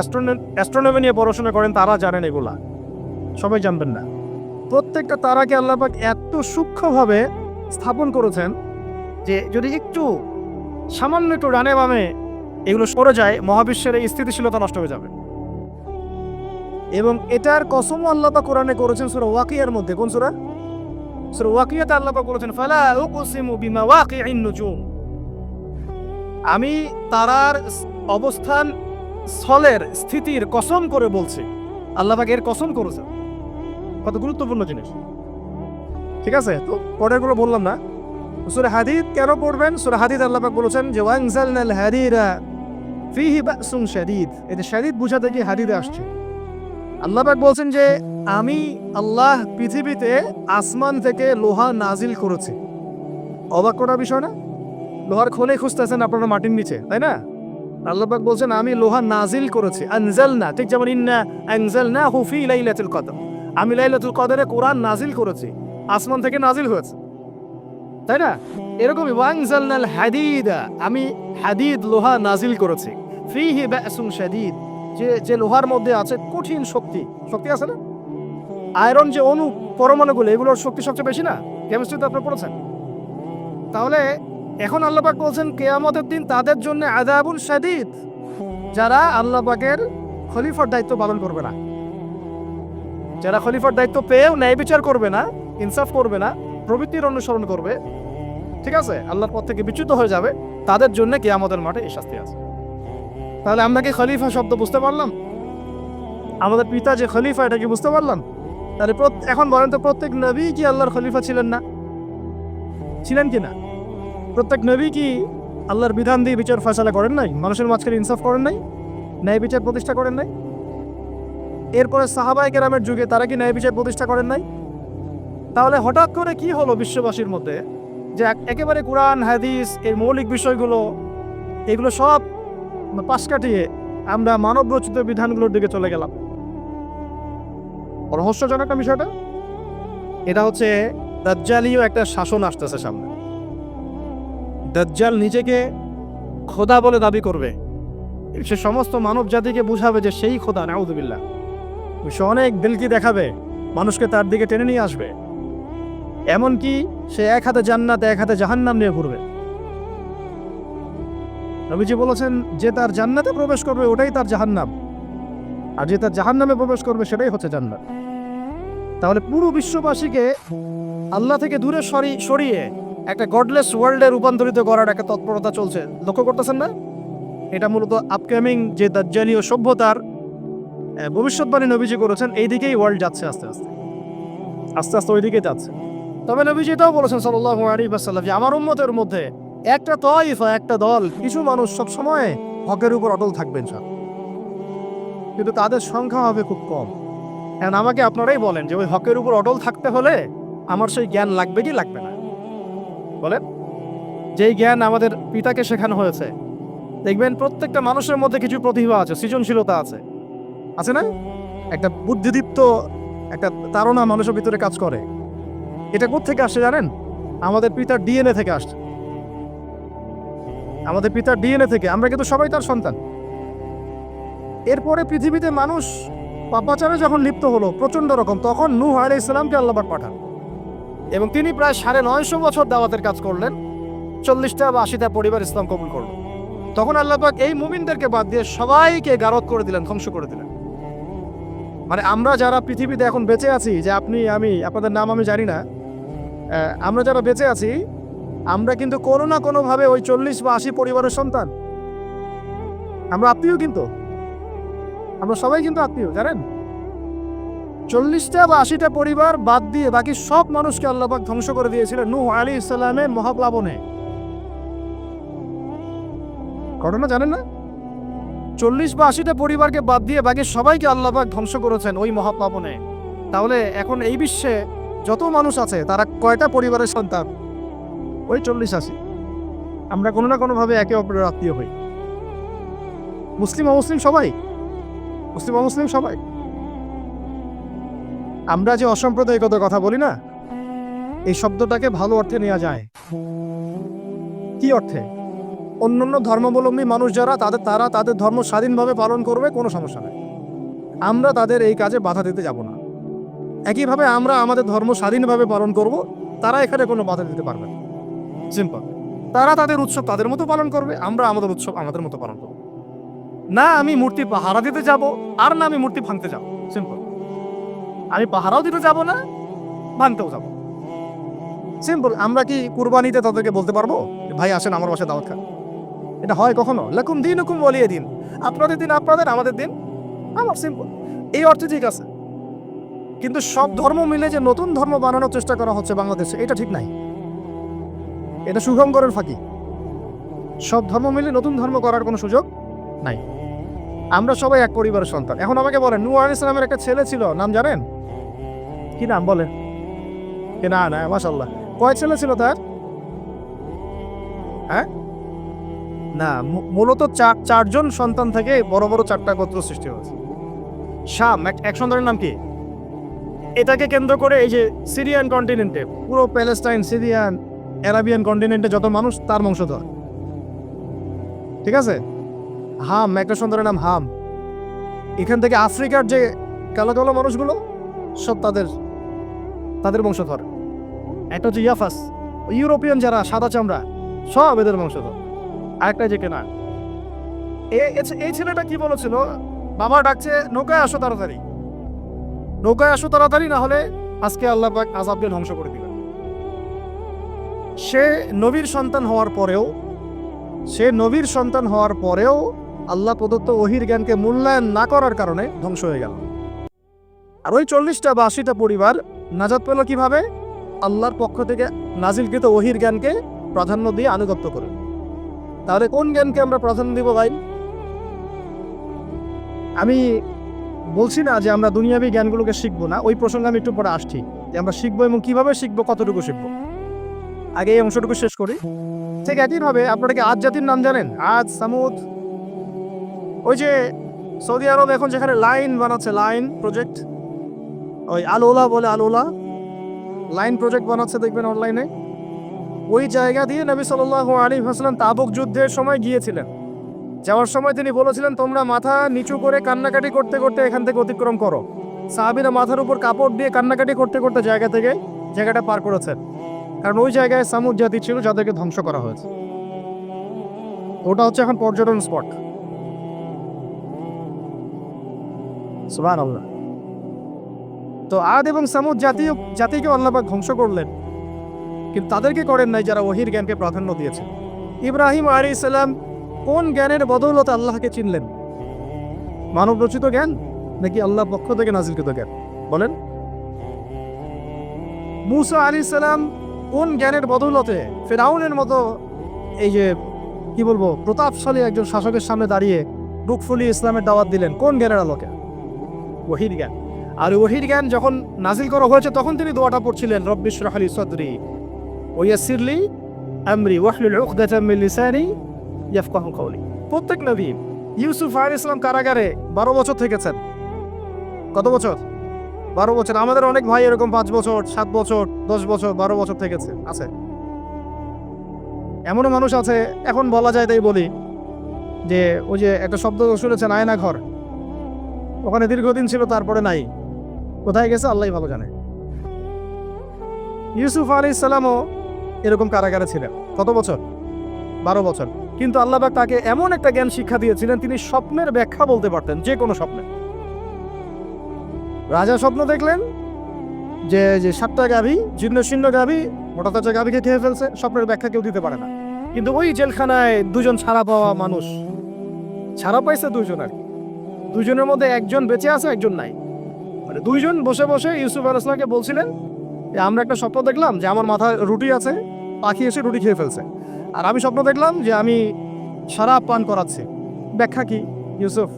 অ্যাস্ট্রোনমি নিয়ে পড়াশোনা করেন তারা জানেন, এগুলা সবাই জানবেন না। প্রত্যেকটা তারাকে আল্লাহ পাক এত সূক্ষ্মভাবে স্থাপন করেছেন যে যদি একটু সামান্য একটু ডানে বামে এগুলো সরে যায়, মহাবিশ্বের এই স্থিতিশীলতা নষ্ট হয়ে যাবে। এবং এটার কসমও আল্লাহ পাক কোরআনে করেছেন সূরা ওয়াকিয়ার মধ্যে। কোন সূরা? সূরা ওয়াকিয়াতে আল্লাহ পাক বলেছেন, ফালা উকসিমু বিমাওয়াকিইন নুজুম, আমি তারার অবস্থান স্থলের স্থিতির কসম করে বলছি। আল্লাহ পাক এর কসম করেছেন। কত গুরুত্বপূর্ণ জিনিস, ঠিক আছে? তো পরেরগুলো বললাম না। সূরা হাদীদ কেন পড়বেন? সূরা হাদীদ আল্লাহ পাক বলেছেন যে ওয়ানজালনাল হাদীরা ফীহি বাসুন শাদীদ। এটা শাদীদ বুঝাতে গিয়ে হাদীদে আসছে। আল্লাহ পাক বলছেন যে আমি আল্লাহ পৃথিবীতে আসমান থেকে লোহা নাজিল করেছি। অবাক করার বিষয় না? লোহার খোলে খুঁজতেছেন আপনারা মাটির নিচে, তাই না? আল্লাহ পাক বলছেন আমি লোহা নাজিল করেছি। আনজালনা, ঠিক যেমন ইন্না আনজালনাহু ফী লাইলাতুল কদর, আমি লাইলাতুল কদরে কোরআন নাজিল করেছি, আসমান থেকে নাজিল হয়েছে, তাই না? এরকমই ওয়ানজালনাল হাদীদা, আমি হাদীদ লোহা নাজিল করেছি। ফীহি বাসুন শাদীদ, যে লোহার মধ্যে আছে কঠিন শক্তি আছে না? আয়রন যে অণু পরমাণুগুলো, এগুলোর শক্তি সবচেয়ে বেশি না? কেমিস্ট্রিতে আপনারা পড়েছেন। তাহলে এখন আল্লাহ পাক বলছেন কিয়ামতের দিন তাদের জন্য আযাবুন শাদীদ, যারা আল্লাহ পাকের খলিফার দায়িত্ব পালন করবে না। যারা খলিফার দায়িত্ব পেয়েও ন্যায় বিচার করবে না, ইনসাফ করবে না, প্রবৃত্তির অনুসরণ করবে, ঠিক আছে, আল্লাহর পথ থেকে বিচ্যুত হয়ে যাবে, তাদের জন্য কিয়ামতের মাঠে এই শাস্তি আছে। তাহলে আমরা কি খলিফা শব্দ বুঝতে পারলাম? আমাদের পিতা যে খলিফা, এটা কি বুঝতে পারলাম? তাহলে এখন বলেন তো, প্রত্যেক নবী কি আল্লাহর খলিফা ছিলেন না? ছিলেন কি না? প্রত্যেক নবী কি আল্লাহর বিধান দিয়ে বিচার ফয়সালা করেন নাই? মানুষের মাঝখানে ইনসাফ করেন নাই? ন্যায় বিচার প্রতিষ্ঠা করেন নাই? এরপরে সাহাবায়ে কেরামের যুগে তারা কি ন্যায় বিচার প্রতিষ্ঠা করেন নাই? তাহলে হঠাৎ করে কি হলো বিশ্ববাসীর মধ্যে যে একেবারে কোরআন হাদিস এর মৌলিক বিষয়গুলো, এগুলো সব পাশ কাটিয়ে আমরা মানব রচিত বিধানগুলোর দিকে চলে গেলাম? রহস্যজনক না বিষয়টা? এটা হচ্ছে দাজ্জালীয় একটা শাসন আসতেছে সামনে। দাজ্জাল নিজেকে খোদা বলে দাবি করবে, সে সমস্ত মানব জাতিকে বুঝাবে যে সেই খোদা, নাউযুবিল্লাহ। সে অনেক দিলকি দেখাবে, মানুষকে তার দিকে টেনে নিয়ে আসবে। এমনকি সে এক হাতে জান্নাত এক হাতে জাহান্নাম নিয়ে ঘুরবে। নবীজি বলেছেন, যে তার জান্নাতে প্রবেশ করবে ওটাই তার জাহান্নাম, আর যে তার জাহান্নামে প্রবেশ করবে সেটাই হচ্ছে জান্নাত। তাহলে পুরো বিশ্ববাসীকে আল্লাহ থেকে দূরে সরিয়ে একটা গডলেস ওয়ার্ল্ডে রূপান্তরিত করার একটা তৎপরতা চলছে, লক্ষ্য করতেছেন না? এটা মূলত আপকামিং যে দাজ্জালীয় সভ্যতার ভবিষ্যৎবাণী নবীজি করেছেন, এই দিকেই ওয়ার্ল্ড যাচ্ছে আস্তে আস্তে আস্তে আস্তে ওই দিকে যাচ্ছে। তবে নবীজি এটাও বলেছেন সাল্লাল্লাহু আলাইহি ওয়াসাল্লাম যে আমার উম্মতের মধ্যে একটা তাইফা, একটা দল, কিছু মানুষ সব সময় হকের উপর অটল থাকবেন স্যার, কিন্তু তাদের সংখ্যা হবে খুব কম। এখন আমাকে আপনারাই বলেন যে ওই হকের উপর অটল থাকতে হলে আমার সেই জ্ঞান লাগবে কি লাগবে না? বলেন। যেই জ্ঞান আমাদের পিতাকে শেখানো হয়েছে, দেখবেন প্রত্যেকটা মানুষের মধ্যে কিছু প্রতিভা আছে, সৃজনশীলতা আছে, আছে না? একটা বুদ্ধিদীপ্ত একটা তাড়না মানুষের ভিতরে কাজ করে। এটা কোত্থেকে আসছে জানেন? আমাদের পিতার ডিএনএ থেকে আসছে। আমাদের পিতার ডিএনএ থেকে। আমরা কিন্তু সবাই তার সন্তান। এরপরে পৃথিবীতে মানুষ পাপাচারে যখন লিপ্ত হলো প্রচন্ড রকম, তখন নূহ আলাইহিস সালামকে আল্লাহ পাক পাঠান এবং তিনি প্রায় 950 বছর দাওয়াতের কাজ করলেন। 40টা বা 80টা পরিবার ইসলাম কবুল করলো। তখন আল্লাহ পাক এই মুমিনদেরকে বাদ দিয়ে সবাইকে গারদ করে দিলেন, ধ্বংস করে দিলেন। মানে আমরা যারা পৃথিবীতে এখন বেঁচে আছি, যে আপনি, আমি, আপনাদের নাম আমি জানি না, আমরা যারা বেঁচে আছি, আমরা কিন্তু কোনো না কোনোভাবে ওই 40 বা 80 পরিবারের সন্তান। আমরা আত্মীয়, কিন্তু আমরা সবাই কিন্তু আত্মীয়, জানেন? 40টা বা 80টা পরিবার বাদ দিয়ে বাকি সব মানুষকে আল্লাহ পাক ধ্বংস করে দিয়েছিলেন নূহ আলাইহিস সালামের মহাপ্লাবনে। ঘটনা জানেন না? 40 বা 80টা পরিবারকে বাদ দিয়ে বাকি সবাইকে আল্লাহ পাক ধ্বংস করেছেন ওই মহাপ্লাবনে। তাহলে এখন এই বিশ্বে যত মানুষ আছে তারা কয়টা পরিবারের সন্তান? ওই 40-80। আমরা কোনো না কোনোভাবে একে অপরের আত্মীয় হই। মুসলিম অমুসলিম সবাই, মুসলিম অমুসলিম সবাই। আমরা যে অসাম্প্রদায়িকতার কথা বলি না, এই শব্দটাকে ভালো অর্থে নেওয়া যায়। কি অর্থে? অন্যান্য ধর্মাবলম্বী মানুষ যারা, তারা তাদের ধর্ম স্বাধীনভাবে পালন করবে, কোনো সমস্যা নেই। আমরা তাদের এই কাজে বাধা দিতে যাব না। একইভাবে আমরা আমাদের ধর্ম স্বাধীনভাবে পালন করব, তারা এখানে কোনো বাধা দিতে পারবে না। সিম্পল। তারা তাদের উৎসব তাদের মতো পালন করবে, আমরা আমাদের উৎসব আমাদের মতো পালন করব। না আমি মূর্তি পাহারা দিতে যাব, আর না আমি মূর্তি ভাঙতে যাব। সিম্পল। আমি পাহারাও দিতে যাব না, ভাঙতেও যাব। সিম্পল। আমরা কি কুরবানিতে তাদেরকে বলতে পারবো ভাই আসেন আমার বাসায় দাওয়াত খান? এটা হয় কখনো? লাকুম দীনুকুম ওয়ালিয়া দিন। আপনাদের দিন আপনাদের, আমাদের দিন আমার। সিম্পল। এই অর্থে ঠিক আছে, কিন্তু সব ধর্ম মিলে যে নতুন ধর্ম বানানোর চেষ্টা করা হচ্ছে বাংলাদেশে, এটা ঠিক নাই। এটা শুভঙ্করের ফাঁকি। সব ধর্ম মিলে নতুন ধর্ম করার কোনো সুযোগ নাই। আমরা সবাই এক পরিবারের সন্তান। এখন আমাকে বলেন, নূহ আলাইহিস সালামের একটা ছেলে ছিল, নাম জানেন? কি নাম বলেন? না না, মাশাআল্লাহ। কয় ছেলে ছিল তার? হ্যাঁ না, মূলত চারজন সন্তান থেকে বড় বড় 4টা গোত্র সৃষ্টি হয়েছে। শাম এক সন্তানের নাম কি? এটাকে কেন্দ্র করে এই যে সিরিয়ান কন্টিনেন্টে, পুরো প্যালেস্টাইন, সিরিয়ান, অ্যারাবিয়ান কন্টিনেন্টে যত মানুষ, তার বংশধর। ঠিক আছে? হাম, একটা সন্তানের নাম হাম। এখান থেকে আফ্রিকার যে কালো কালো মানুষগুলো সব তাদের বংশধর। একটা হচ্ছে ইয়াফাস, ইউরোপিয়ান যারা সাদা চামড়া, সব এদের বংশধর। আরেকটা যে কেনা। এই ছেলেটা কি বলেছিল? বাবা ডাকছে, নৌকায় আসো তাড়াতাড়ি। নৌকায় আসো তাড়াতাড়ি, না হলে আজকে আল্লাহ পাক আযাব দিয়ে ধ্বংস করে দিবেন। সে নবীর সন্তান হওয়ার পরেও আল্লাহ প্রদত্ত ওহির জ্ঞানকে মূল্যায়ন না করার কারণে ধ্বংস হয়ে গেল। আর ওই 40টা বা 80টা পরিবার নাজাত পেল কিভাবে? আল্লাহর পক্ষ থেকে নাজিলকৃত ওহির জ্ঞানকে প্রাধান্য দিয়ে আনুগত্য করে। তাহলে কোন জ্ঞানকে আমরা প্রাধান্য দিব ভাই? আমি বলছি না যে আমরা দুনিয়াবী জ্ঞানগুলোকে শিখবো না, ওই প্রসঙ্গে আমি একটু পরে আসছি যে আমরা শিখবো এবং কিভাবে শিখবো, কতটুকু শিখবো। আগে এই অংশটুকু শেষ করি। ঠিক একইভাবে আপনারা কি আদ জাতির নাম জানেন? আদ, সামুদ। ওই যে সৌদি আরব এখন যেখানে লাইন বানাচ্ছে, লাইন প্রজেক্ট, ওই আলোলা বলে, আলোলা লাইন প্রজেক্ট বানাচ্ছে দেখবেন অনলাইনে। ওই জায়গা দিয়ে নবী সাল্লাল্লাহু আলাইহি ওয়াসাল্লাম তাবুক যুদ্ধের সময় গিয়েছিলেন। যাওয়ার সময় তিনি বলেছিলেন, তোমরা মাথা নিচু করে কান্নাকাটি করতে করতে এখান থেকে অতিক্রম করো। সাহাবীরা মাথার উপর কাপড় দিয়ে কান্নাকাটি করতে করতে জায়গাটা পার করেছেন, কারণ ওই জায়গায় সামুদ জাতি ছিল যাদেরকে ধ্বংস করা হয়েছে। ওটা হচ্ছে এখন পর্যটন স্পট। সুবহানাল্লাহ। তো আদ এবং সামুদ জাতিকে আল্লাহ পাক ধ্বংস করলেন, কিন্তু তাদেরকে করেন নাই যারা ওহির জ্ঞানকে প্রাধান্য দিয়েছে। ইব্রাহিম আলাইহিস সালাম কোন জ্ঞানের বদৌলতে আল্লাহকে চিনলেন? মানব রচিত জ্ঞান নাকি আল্লাহ পক্ষ থেকে নাজিলকৃত জ্ঞান? বলেন। মূসা আলাইহিস সালাম কোন জ্ঞানের বদৌলতে ফিরআউনের মতো এই যে কি বলবো প্রতাপশালী একজন শাসকের সামনে দাঁড়িয়ে বুক ফুলিয়ে ইসলামের দাওয়াত দিলেন? কোন জ্ঞানের আলোকে? ওহির জ্ঞান। আর ওহির জ্ঞান যখন নাজিল করা হয়েছে তখন তিনি দোয়াটা পড়ছিলেন, রব্বি ইশরাহ লি সাদরি ওয়া ইয়াসসির লি আমরি ওয়াহলুল উকদাতাম মিন লিসানি ইয়াফকাহু কওলি। প্রত্যেক নবী, ইউসুফ আলাইহিস সালাম কারাগারে 12 বছর থেকেছেন। কত বছর? 12 বছর। আমাদের অনেক ভাই এরকম 5 বছর, 7 বছর, 10 বছর, 12 বছর থেকেছে, আছে। এমনও মানুষ আছে, এখন বলা যায় তাই বলি, যে ওই যে একটা শব্দ শুনেছেন আয়না ঘর, ওখানে দীর্ঘদিন ছিল, তারপরে নাই, কোথায় গেছে আল্লাহই ভালো জানে। ইউসুফ আলাইহিস সালামও এরকম কারাগারে ছিলেন। কত বছর? 12 বছর। কিন্তু আল্লাহ পাক তাকে এমন একটা জ্ঞান শিক্ষা দিয়েছিলেন, তিনি স্বপ্নের ব্যাখ্যা বলতে পারতেন, যে কোনো স্বপ্নে। রাজা স্বপ্ন দেখলেন যে 7টা গাভী, জীর্ণ শীর্ণ গাভী, মোটা তাজা গাভীকে খেয়ে ফেলছে, স্বপ্নের ব্যাখ্যা কেউ দিতে পারে না। কিন্তু ওই জেলখানায় 2 জন ছাড়া পাওয়া মানুষ, ছাড়া পাইছে 2 জন, আর কি 2 জনের মধ্যে একজন বেঁচে আছে, একজন নাই। মানে 2 জন বসে বসে ইউসুফ আলাইহিস সালামকে বলছিলেন যে আমরা একটা স্বপ্ন দেখলাম যে আমার মাথায় রুটি আছে, পাখি এসে রুটি খেয়ে ফেলছে, আর আমি স্বপ্ন দেখলাম যে আমি শরাব পান করাচ্ছি, ব্যাখ্যা কি ইউসুফ?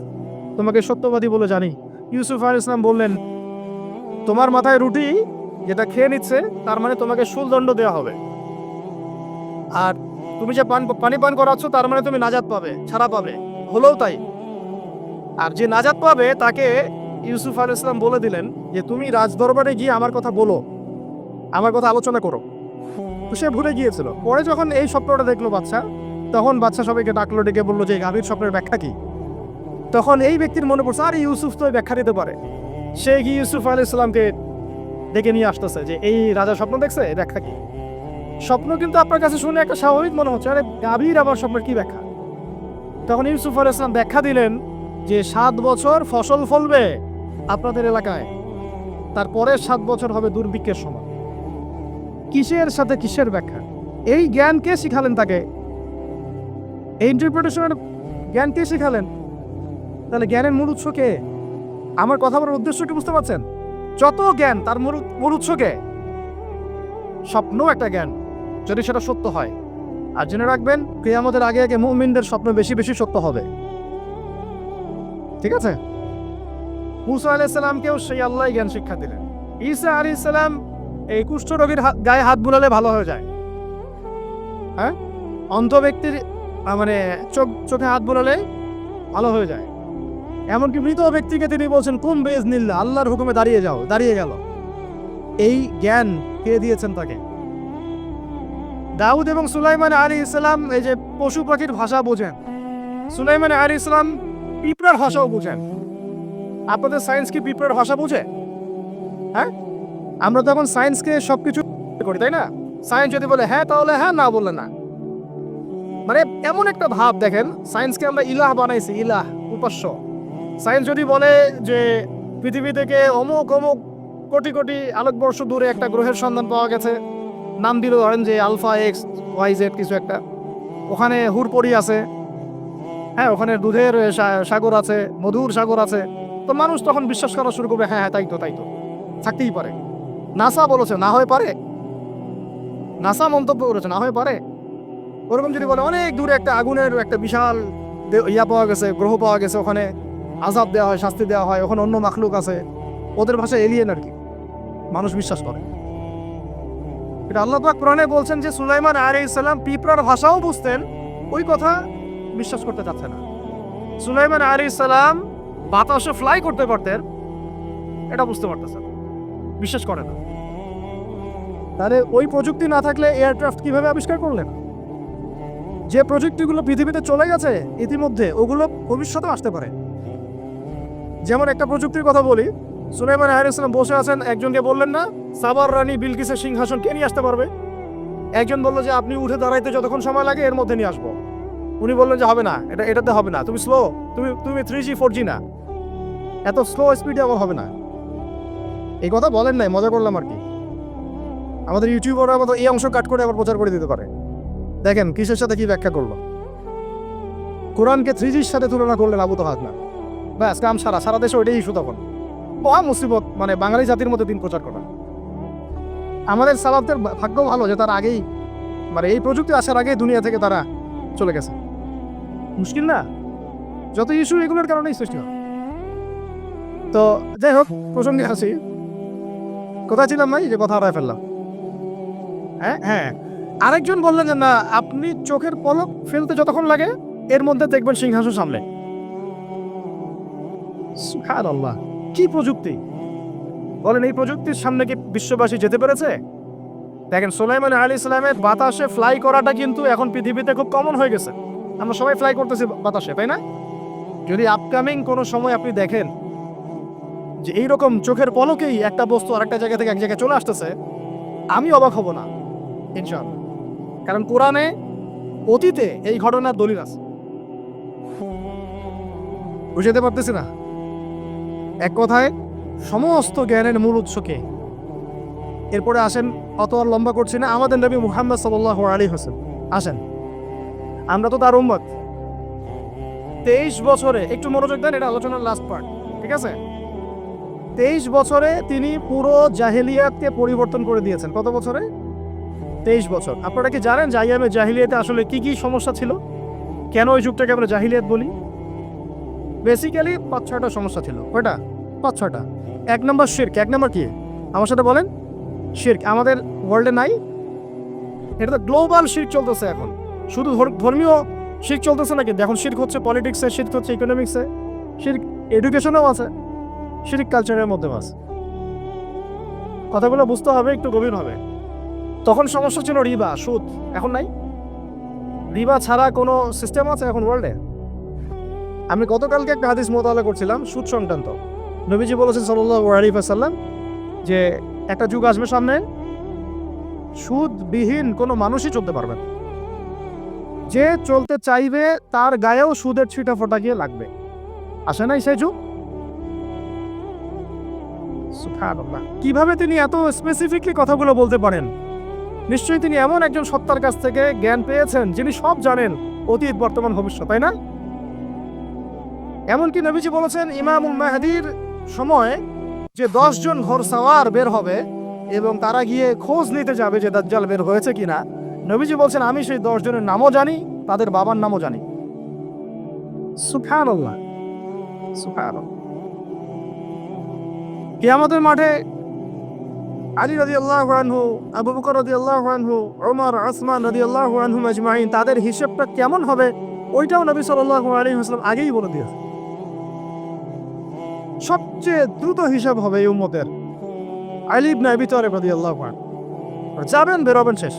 তোমাকে সত্যবাদী বলে জানি। ইউসুফ আলাইহিস সালাম বললেন, তোমার মাথায় রুটি যেটা খেয়ে নিচ্ছে, তার মানে তোমাকে শুলদণ্ড দেওয়া হবে, আর তুমি যে পানি পান করাচ্ছ, তার মানে তুমি নাজাত পাবে, ছাড়া পাবে। হলেও তাই। আর যে নাজাত পাবে তাকে ইউসুফ আলাইহিস সালাম বলে দিলেন যে তুমি রাজদরবারে গিয়ে আমার কথা বলো, আমার কথা আলোচনা করো। তো সে ভুলে গিয়েছিল। পরে যখন এই স্বপ্নটা দেখলো বাচ্চা, তখন বাচ্চা সবাইকে ডাকলো, ডেকে বললো যে গাভীর স্বপ্নের ব্যাখ্যা কি। তখন এই ব্যক্তির মনে পড়ছে, আরে ইউসুফ তো ব্যাখ্যা দিতে পারে। সে গিয়ে ইউসুফ আলাইহিস সালামকে ডেকে নিয়ে আসতেছে যে এই রাজা স্বপ্ন দেখছে, ব্যাখ্যা কি। স্বপ্ন কিন্তু আপনার কাছে শুনে একটা স্বাভাবিক মনে হচ্ছে, আরে গাভীর আবার স্বপ্নের কি ব্যাখ্যা। তখন ইউসুফ আলাইহিস সালাম ব্যাখ্যা দিলেন যে 7 বছর ফসল ফলবে আপনাদের এলাকায়, তারপরে 7 বছর হবে দুর্ভিক্ষের সময়। কিসের সাথে কিসের ব্যাখ্যা? এই জ্ঞান কে শিখালেন তাকে? এই ইন্টারপ্রিটেশনের জ্ঞান কে শিখালেন? তাহলে জ্ঞানের মূল উৎস কে? আমার কথা বলার উদ্দেশ্য কি বুঝতে পারছেন? যত জ্ঞান তার মূল উৎস কে? স্বপ্ন একটা জ্ঞান, যদি সেটা সত্য হয়। আর জেনে রাখবেন, কিয়ামতের আগে আগে মুমিনদের স্বপ্ন বেশি বেশি সত্য হবে। ঠিক আছে? মূসা আলাইহিস সালামকেও সেই আল্লাহই জ্ঞান শিক্ষা দিলেন। ঈসা আলাইহিস সালাম এই কুষ্ঠরোগীর গায়ে হাত বুলালে ভালো হয়ে যায়। হ্যাঁ, অন্ধ ব্যক্তির মানে চোখে হাত বুলালে ভালো হয়ে যায়। এমনকি মৃত ব্যক্তিকে তিনি বলছেন কুম বিইজনিল্লাহ, আল্লাহর হুকুমে দাঁড়িয়ে যাও, দাঁড়িয়ে গেল। এই জ্ঞান কে দিয়েছেন তাকে? দাউদ এবং সুলাইমান আলাইহিস সালাম এই যে পশু পাখির ভাষা বোঝেন, সুলাইমান আলাইহিস সালাম পিঁপড়ার ভাষাও বোঝেন। আপনাদের সায়েন্স কি পিঁপড়ার ভাষা বোঝে? হ্যাঁ, আমরা তো এখন সায়েন্সকে সবকিছু করি, তাই না? সায়েন্স যদি বলে হ্যাঁ তাহলে হ্যাঁ, না বললে না। মানে এমন একটা ভাব, দেখেন সায়েন্সকে আমরা ইলাহ বানাইছি, ইলাহ, উপাস্য। সায়েন্স যদি বলে যে পৃথিবী থেকে অমুক অমুক কোটি কোটি আলোকবর্ষ দূরে একটা গ্রহের সন্ধান পাওয়া গেছে, নাম দিল ধরেন যে আলফা এক্স ওয়াই জেড কিছু একটা, ওখানে হুরপরি আছে, হ্যাঁ ওখানে দুধের সাগর আছে, মধুর সাগর আছে। তো মানুষ তখন বিশ্বাস করা শুরু করবে, হ্যাঁ হ্যাঁ তাই তো থাকতেই পারে। নাসা বলেছে না হয়ে পারে, নাসা মন্তব্য করেছে না হয়ে পারে। ওরকম যদি বলে অনেক দূরে একটা আগুনের একটা বিশাল ইয়া পাওয়া গেছে, গ্রহ পাওয়া গেছে, ওখানে আযাব দেওয়া হয়, শাস্তি দেওয়া হয়, ওখানে অন্য মাখলুক আছে, ওদের ভাষায় এলিয়েন আর কি, মানুষ বিশ্বাস করে। এটা আল্লাহ পাক কোরআনে বলছেন যে সুলাইমান আলাইহিস সালাম পিঁপড়ার ভাষাও বুঝতেন, ওই কথা বিশ্বাস করতে চাচ্ছে না। সুলাইমান আলাইহিস সালাম বাতাসে ফ্লাই করতে পারতেন, এটা বুঝতে পারতেছেন, বিশ্বাস করে না। তাহলে ওই প্রযুক্তি না থাকলে এয়ারক্রাফট কিভাবে আবিষ্কার করলেন? যে প্রযুক্তিগুলো পৃথিবীতে চলে গেছে ইতিমধ্যে, ওগুলো ভবিষ্যতে আসতে পারে। যেমন একটা প্রযুক্তির কথা বলি, সুলাইমান আলাইহিস সালাম বসে আছেন, একজনকে বললেন না সাবার রানী বিলকিসের সিংহাসন কে নিয়ে আসতে পারবে? একজন বলল যে আপনি উঠে দাঁড়াইতে যতক্ষণ সময় লাগে এর মধ্যে নিয়ে আসবো। উনি বললেন যে হবে না, এটাতে হবে না, তুমি স্লো, তুমি 3G 4G না, এত স্লো স্পিডে আমার হবে না। এই কথা বলেন নাই, মজা করলাম আর কি। আমাদের ইউটিউবাররা মতো এই অংশ কাট করে আবার প্রচার করে দিতে পারে। দেখেন কিসের সাথে কি ব্যাখ্যা করলো। কোরআনকে 3Gর সাথে তুলনা করলেন আবু তো হাত না, ব্যাস কাম সারা দেশে ওইটাই ইস্যু তখন। মুসিবত, মানে বাঙালি জাতির মধ্যে দিন প্রচার করা। আমাদের সালাফদের ভাগ্য ভালো যে তারা আগেই, মানে এই প্রযুক্তি আসার আগে দুনিয়া থেকে তারা চলে গেছে। মুশকিল না, যত ইস্যু এগুলোর কারণেই সৃষ্টি হয়। তো যাই হোক, প্রসঙ্গে আসি, কোথায় ছিলাম ভাই, যে কথা হারায় ফেললাম। হ্যাঁ আরেকজন বললেন যে না, আপনি চোখের পলক ফেলতে যতক্ষণ লাগে এর মধ্যে দেখবেন সিংহাসন সামনে। সুবহানাল্লাহ, কি প্রযুক্তি বলেন! এই প্রযুক্তির সামনে কি বিশ্ববাসী যেতে পেরেছে? দেখেন সুলাইমান আলাইহিস সালামের বাতাসে ফ্লাই করাটা কিন্তু এখন পৃথিবীতে খুব কমন হয়ে গেছে। আমরা সবাই ফ্লাই করতেছি বাতাসে, তাই না? যদি আপকামিং কোনো সময় আপনি দেখেন যে এইরকম চোখের পলকেই একটা বস্তু আরেকটা জায়গা থেকে এক জায়গায় চলে আসতেছে, আমি অবাক হব না ইনশাআল্লাহ। কারণ কোরআনে অতীতে এই ঘটনার দলিল আছে। বুঝতে পারতেছি না? এক কথায় সমস্ত জ্ঞানের মূল উৎসকে। এরপরে আসেন, অত আর লম্বা করছি না, আমাদের নবী মুহাম্মদ সাল্লাল্লাহু আলাইহি ওয়াসাল্লাম আসেন, আমরা তো তার উম্মত। 23 বছরে, একটু মনোযোগ দেন, এটা আলোচনার লাস্ট পার্ট, ঠিক আছে? 23 বছরে তিনি পুরো জাহেলিয়াতকে পরিবর্তন করে দিয়েছেন। কত বছরে? 23 বছর। আপনারা কি জানেন যে আইয়ামে জাহিলিয়াতে আসলে কি কি সমস্যা ছিল? কেন ওই যুগটাকে আমরা জাহিলিয়াত বলি? বেসিক্যালি 5-6টা সমস্যা ছিল। কয়টা? 5-6টা। 1 নম্বর শিরক। 1 নম্বর কি? আমার সাথে বলেন। শিরক আমাদের ওয়ার্ল্ডে নাই, এটা তো গ্লোবাল শিরক চলতেছে এখন। শুধু ধর্মীয় শিরক চলতেছে নাকি? এখন শিরক হচ্ছে পলিটিক্সে, শিরক হচ্ছে ইকোনমিক্সে, শিরক এডুকেশনেও আছে, শিরক কালচারের মধ্যেও আছে। কথাগুলো বুঝতে হবে একটু গভীরভাবে। তখন সমস্যা ছিল রিবা, সুদ। এখন নাই। রিবা ছাড়া কোনো সিস্টেম আছে এখন ওয়ার্ল্ডে? আমি গতকালকে একটা হাদিস মোতালা করছিলাম সুদ সংক্রান্ত। নবীজি বলেছেন সাল্লাল্লাহু আলাইহি ওয়াসাল্লাম যে একটা যুগ আসবে সামনে, সুদবিহীন কোনো মানুষই চলতে পারবে না। যে চলতে চাইবে তার গায়েও সুদের ছিটা ফোটা গিয়ে লাগবে। আসে নাই সেই যুগ? সুবহানাল্লাহ, কিভাবে তিনি এত স্পেসিফিকলি কথাগুলো বলতে পারেন? নিশ্চয়ই তিনি এমন একজন সত্তার কাছ থেকে জ্ঞান পেয়েছেন যিনি সব জানেন, অতীত বর্তমান ভবিষ্যৎ, তাই না? এমনকি নবীজি বলেছেন ইমামুল মাহদির সময় যে 10 জন ঘোড়সাওয়ার বের হবে এবং তারা গিয়ে খোঁজ নিতে যাবে যে দাজ্জাল বের হয়েছে কিনা। নবীজি বলছেন আমি সেই 10 জনের নামও জানি, তাদের বাবার নামও জানি। সুবহানাল্লাহ, সুবহানাল্লাহ। কিয়ামতের মাঠে আলী রাদিয়াল্লাহু আনহু, আবু বকর রাদিয়াল্লাহু আনহু, ওমর, ওসমান রাদিয়াল্লাহু আনহুম আজমাইন, তাদের হিসাবটা কেমন হবে ওইটাও নবী সাল্লাল্লাহু আলাইহি ওয়াসাল্লাম আগেই বলে দিয়েছেন। সবচেয়ে দ্রুত হিসাব হবে এই উম্মতের আলী ইবনে আবি তালিব রাদিয়াল্লাহু আনহু। যাবেন, বেরোবেন, শেষ।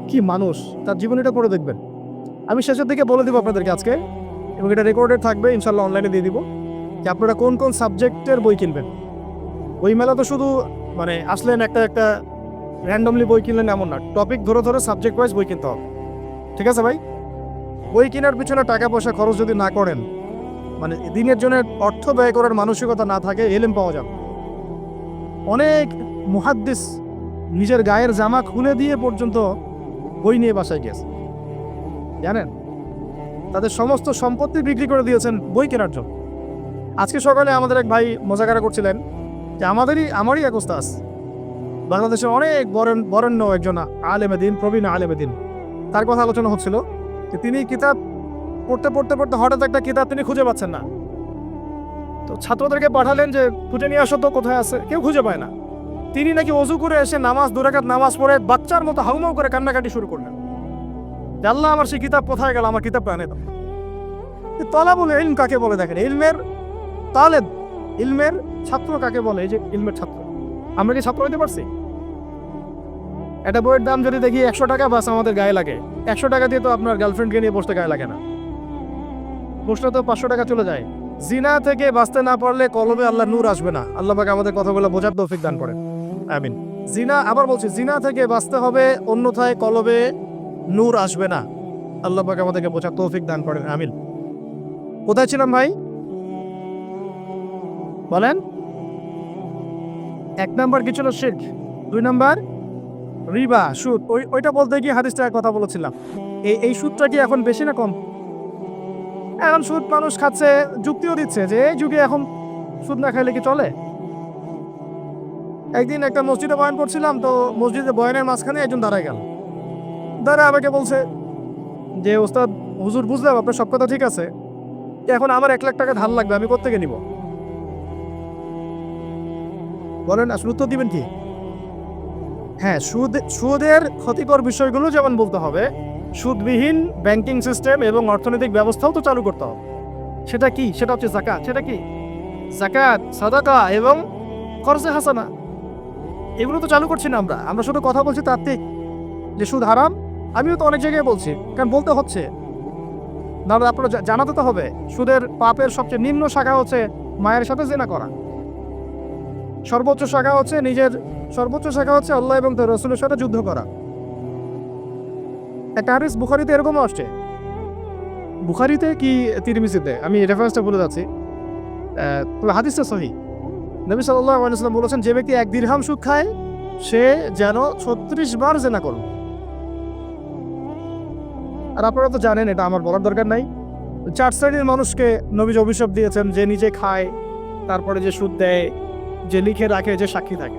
কি মানুষ, তার জীবনীটা পড়ে দেখবেন। আমি শেষের দিকে বলে দিব আপনাদেরকে আজকে, এবং এটা রেকর্ডেড থাকবে, ইনশাল্লাহ অনলাইনে দিয়ে দিব, যে আপনারা কোন কোন সাবজেক্টের বই কিনবেন। বই মেলা তো শুধু মানে আসলেন একটা র্যান্ডমলি বই কিনলেন এমন না, টপিক ধরে ধরে সাবজেক্ট ওয়াইজ বই কিনতে হবে, ঠিক আছে ভাই? বই কেনার পিছনে টাকা পয়সা খরচ যদি না করেন মানে দিনের জন্য অর্থ ব্যয় করার মানসিকতা না থাকে ইলম পাওয়া যাবে। অনেক মুহাদ্দিস নিজের গায়ের জামা খুলে দিয়ে পর্যন্ত বই নিয়ে বাসায় গেছে, জানেন? তাদের সমস্ত সম্পত্তি বিক্রি করে দিয়েছেন বই কেনার জন্য। আজকে সকালে আমাদের এক ভাই মজাকারা করছিলেন যে আমারই এক ওস্তাদ, বাংলাদেশের অনেক বরেণ্য একজন আলেমে দিন, প্রবীণ আলেমে দিন, তার কথা আলোচনা হচ্ছিল যে তিনি কিতাব পড়তে পড়তে পড়তে হঠাৎ একটা কিতাব তিনি খুঁজে পাচ্ছেন না। তো ছাত্রদেরকে পাঠালেন যে খুঁজে নিয়ে আসো তো, কোথায় আছে, কেউ খুঁজে পায় না। তিনি নাকি অজু করে এসে দু রাকাত নামাজ পড়ে বাচ্চার মতো হাউমাউ করে কান্নাকাটি শুরু করলেন, আল্লাহ আমার সেই কিতাব কোথায় গেল, আমার কিতাব আনে দাও। তলাবুল ইলম কাকে বলে দেখেন, ইলমের তালেব, ইলমের ছাত্র কাকে বলে? এই যে ইলমের ছাত্র, আমরা কি ছাত্র হইতে পারছি? একটা বইয়ের দাম যদি দেখি 100 টাকা, বাস আমাদের গায়ে লাগে। 100 টাকা দিয়ে তো আপনার গার্লফ্রেন্ডকে নিয়ে বসতে গায়ে লাগে না, বসলে তো 500 টাকা চলে যায়। জিনা থেকে বাঁচতে না পারলে কলবে আল্লাহ নূর আসবে না। আল্লাহ পাক আমাদের কথাগুলো বোঝার তৌফিক দান করেন, আমিন। জিনা, আবার বলছি, জিনা থেকে বাঁচতে হবে, অন্যথায় কলবে নূর আসবে না। আল্লাহ পাক আমাদেরকে বোঝার তৌফিক দান করেন, আমিন। কোথায় ছিলাম ভাই? বলেন। 1 নাম্বার কি ছিল? শিরক। 2 নাম্বার রিবা, সুদ। ওইটা বলতে গিয়ে হাদিসটার কথা বলেছিলাম। এই সুদটা কি এখন বেশি না কম? এখন সুদ মানুষ খাচ্ছে, যুক্তিও দিচ্ছে যে এই যুগে এখন সুদ না খাইলে কি চলে। একদিন একটা মসজিদে বয়ান করছিলাম, তো মসজিদে বয়ানের মাঝখানে একজন দাঁড়ায় গেল, দাঁড়ায় আমাকে বলছে যে ওস্তাদ, হুজুর বুঝলাম আপনার সব কথা ঠিক আছে, এখন আমার 1 লাখ টাকা ধার লাগবে, আমি কোত্থেকে নিব? বলেন আসলে উত্তর দিবেন কি? হ্যাঁ, সুদের ক্ষতিকর বিষয়গুলো যেমন বলতে হবে, সুদবিহীন ব্যাংকিং সিস্টেম এবং অর্থনৈতিক ব্যবস্থাও তো চালু করতে হবে। সেটা কি? সেটা হচ্ছে যাকাত। সেটা কি? যাকাত, সাদাকা এবং খরচে হাসানা। এগুলো তো চালু করছি না আমরা শুধু কথা বলছি তাত্ত্বিক যে সুদ হারাম। আমিও তো অনেক জায়গায় বলছি, কারণ বলতে হচ্ছে, না আপনারা জানাতে তো হবে। সুদের পাপের সবচেয়ে নিম্ন শাখা হচ্ছে মায়ের সাথে জিনা করা, সর্বোচ্চ শাখা হচ্ছে আল্লাহ এবং তার রাসূলের সাথে যুদ্ধ করা। একটা হাদিস বুখারীতে এরকমও আসছে, বুখারীতে কি তিরমিজিতে, আমি রেফারেন্সটা ভুলে যাচ্ছি, তবে হাদিসটা সহিহ। নবী সাল্লাল্লাহু আলাইহি ওয়াসাল্লাম বলেছেন, যে ব্যক্তি 1 দিরহাম সুদ খায় সে যেন 36 বার জিনা করল। আর আপনারা তো জানেন, এটা আমার বলার দরকার নাই, 4 শ্রেণীর মানুষকে নবীজি অভিশাপ দিয়েছেন, যে নিজে খায়, তারপরে যে সুদ দেয়, যে লিখে রাখে, যে সাক্ষী থাকে।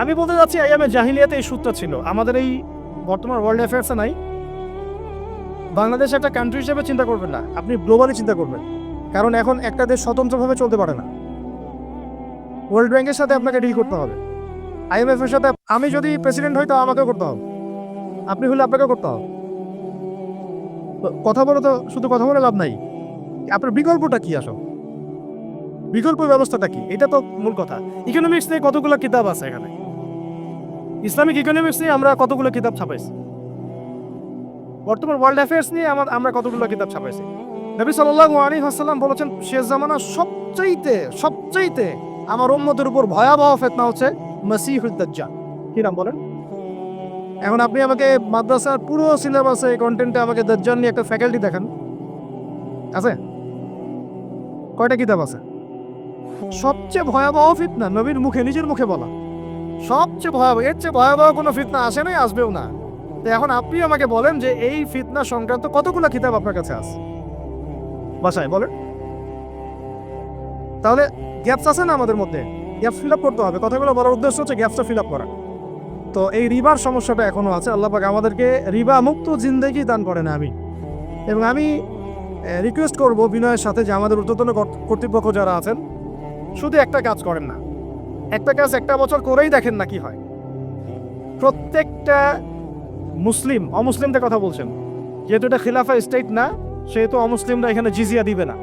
আমি বলতে যাচ্ছি, আইয়ামে জাহিলিয়াতে এই সুদটা ছিল, আমাদের এই বর্তমান ওয়ার্ল্ড অ্যাফেয়ার্সে নাই। বাংলাদেশ একটা কান্ট্রি হিসেবে চিন্তা করবেন না, আপনি গ্লোবালি চিন্তা করবেন, কারণ এখন একটা দেশ স্বতন্ত্রভাবে চলতে পারে না। ওয়ার্ল্ড ব্যাংকের সাথে আপনাকে ডিল করতে হবে, IMF এর সাথে। আমি যদি প্রেসিডেন্ট হই, তো আমাকেও করতে হবে, আপনি হলে আপনাকেও করতে হবে। কথা বলে তো শুধু কথা বলে লাভ নাই, আপনার বিকল্পটা কি? আসো বিকল্প ব্যবস্থাটা কি? এটা তো মূল কথা। ইকোনমিক্স নিয়ে কতগুলো কিতাব আছে এখানে, ইসলামিক ইকোনমিক্স নিয়ে আমরা কতগুলো কিতাব ছাপাইছি, বর্তমান ওয়ার্ল্ড অ্যাফেয়ার্স নিয়ে আমরা কতগুলো কিতাব ছাপাইছি। নবী সাল্লাল্লাহু আলাইহি ওয়াসাল্লাম বলেছেন, শেষ জামানা সবচাইতে আমার উম্মতের উপর ভয়াবহ ফিতনা হচ্ছে মসিহুদ দাজ্জাল। কি নাম বলেন? এখন আপনি আমাকে মাদ্রাসার পুরো সিলেবাসে কন্টেন্টে আমাকে দাজ্জাল নিয়ে একটা ফ্যাকাল্টি দেখান, আছে? কয়টা কিতাব আছে? সবচেয়ে ভয়াবহ ফিতনা নবীর মুখে, নিজের মুখে বলা, সবচেয়ে ভয়াবহ। এর চেয়ে ভয়াবহ কোনো ফিতনা আসে নাই, আসবেও না। তো এখন আপনি আমাকে বলেন যে এই ফিতনা সংক্রান্ত কতগুলো কিতাব আপনার কাছে আছে বাসায়, বলেন। তাহলে গ্যাপস আছে না আমাদের মধ্যে? গ্যাপস ফিল আপ করতে হবে। কথাগুলো বলার উদ্দেশ্য হচ্ছে গ্যাপসটা ফিল আপ করা। তো এই রিবার সমস্যাটা এখনো আছে। আল্লাহ পাক আমাদেরকে রিবা মুক্ত জিন্দেগি দান করেন, আমি এবং আমি রিকোয়েস্ট করব বিনয়ের সাথে যে আমাদের ঊর্ধ্বতন কর্তৃপক্ষ যারা আছেন, শুধু একটা কাজ করেন না, একটা কাজ 1 বছর করেই দেখেন না কি হয়। প্রত্যেকটা মুসলিম, অমুসলিমদের কথা বলছেন, যেহেতু এটা খিলাফা স্টেট না, সেহেতু অমুসলিমরা এখানে জিজিয়া দিবে না।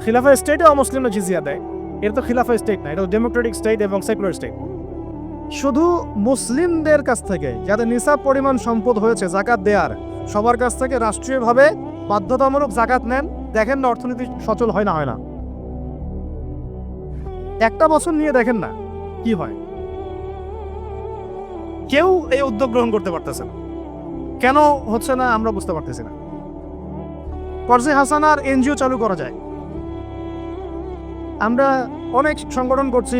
খিলাফা স্টেটে অমুসলিমরা জিজিয়া দেয়, এটা তো খিলাফা স্টেট না, এটা ডেমোক্রেটিক স্টেট এবং সেকুলার স্টেট। শুধু মুসলিমদের কাছ থেকে যাদের নিসাব পরিমাণ সম্পদ হয়েছে জাকাত দেয়ার, সবার কাছ থেকে রাষ্ট্রীয়ভাবে বাধ্যতামূলক জাকাত নেন, দেখেন না অর্থনীতি সচল হয় না। 1 বছর নিয়ে দেখেন না কি হয়। কেউ এই উদ্যোগ গ্রহণ করতে পারতেছে না, কেন হচ্ছে না আমরা বুঝতে পারতেছি না। কর্জে হাসানার এনজিও চালু করা যায়। আমরা অনেক সংগঠন করছি,